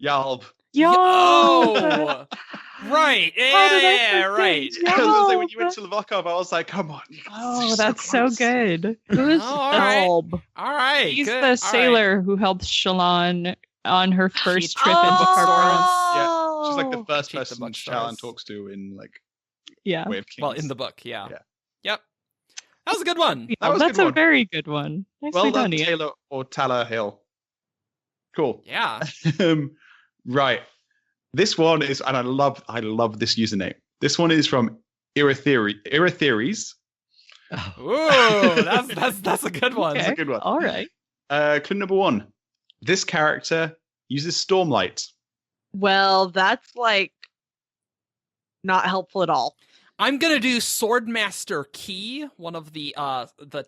Yalb. Oh! Right. Yeah, right. Because when you went to Lvokov, I was like, come on. Oh, that's so good. Who's Yalb? All right. He's good. the sailor who helped Shalon on her first trip into Oh! Carboros. Yeah, she's like the first Cheat the person bookstores. Shalon talks to in Way of Kings. Well, in the book, yeah. Yep. That was a good one. Yeah, that's a very good one. Nicely done, Ian. Taylor or Tala Hill. Cool. Yeah. Right. This one is, and I love this username. This one is from Iratheres. Ooh, that's a good one. Okay. That's a good one. All right. Clue number 1. This character uses Stormlight. Well, that's like not helpful at all. I'm gonna do Swordmaster Key, one of the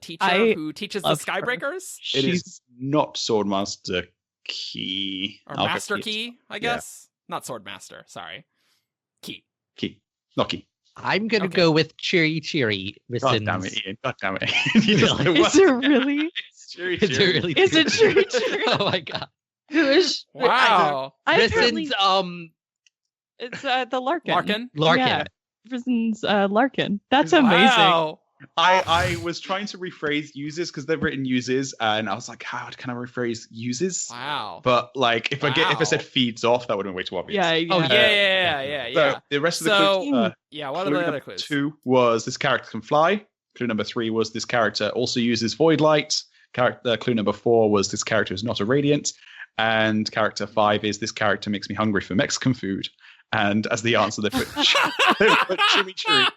teacher who teaches the Skybreakers. It is not Swordmaster Key. Or Master Key, I guess. Not Swordmaster, sorry. Key. Not Key. I'm gonna go with Cheery Cheery. God damn it, Ian. God damn it. Is it really? Cheery, Is it really? Is it Cheery Cheery? Oh my god. Who is? Wow. Risen's It's the Larkin. Larkin. Yeah. Risen's Larkin. That's amazing. Wow. I was trying to rephrase uses because they've written uses, and I was like, how can I rephrase uses? Wow. But like, if I said feeds off, that would have been way too obvious. Yeah. Oh yeah. So the rest of the clues. What are the other clues? 2 was this character can fly. Clue number 3 was this character also uses void light. Clue number 4 was this character is not a radiant, and character 5 is this character makes me hungry for Mexican food. And as the answer, they put chimichurri.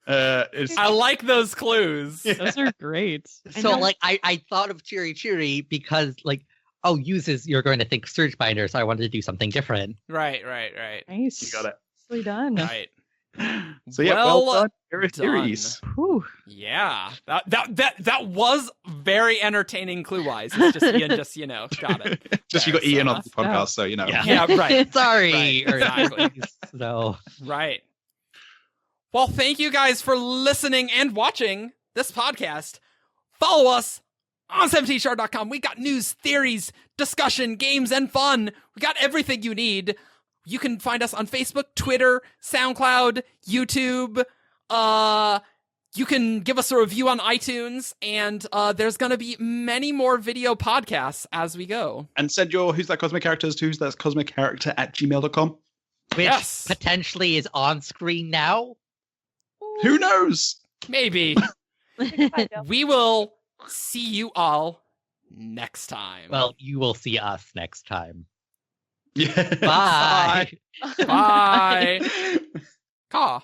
I like those clues. Those are great. So like I thought of Cheery Cheery because like uses you're going to think Surge Binder, so I wanted to do something different. Right. Nice. You got it. Nicely done. Right. So yeah, well done. Series. Yeah, that was very entertaining clue-wise. It's just Ian, got it. Just you got Ian on the podcast, so you know. Yeah, right. Sorry. Right, exactly. So right. Well, thank you guys for listening and watching this podcast. Follow us on 17shard.com. We got news, theories, discussion, games, and fun. We got everything you need. You can find us on Facebook, Twitter, SoundCloud, YouTube. You can give us a review on iTunes, and there's going to be many more video podcasts as we go. And send your Who's That Cosmic Characters to Who's That Cosmic Character at gmail.com. Which potentially is on screen now. Who knows? Maybe. We will see you all next time. Well, you will see us next time. Yeah. Bye. Bye. Caw.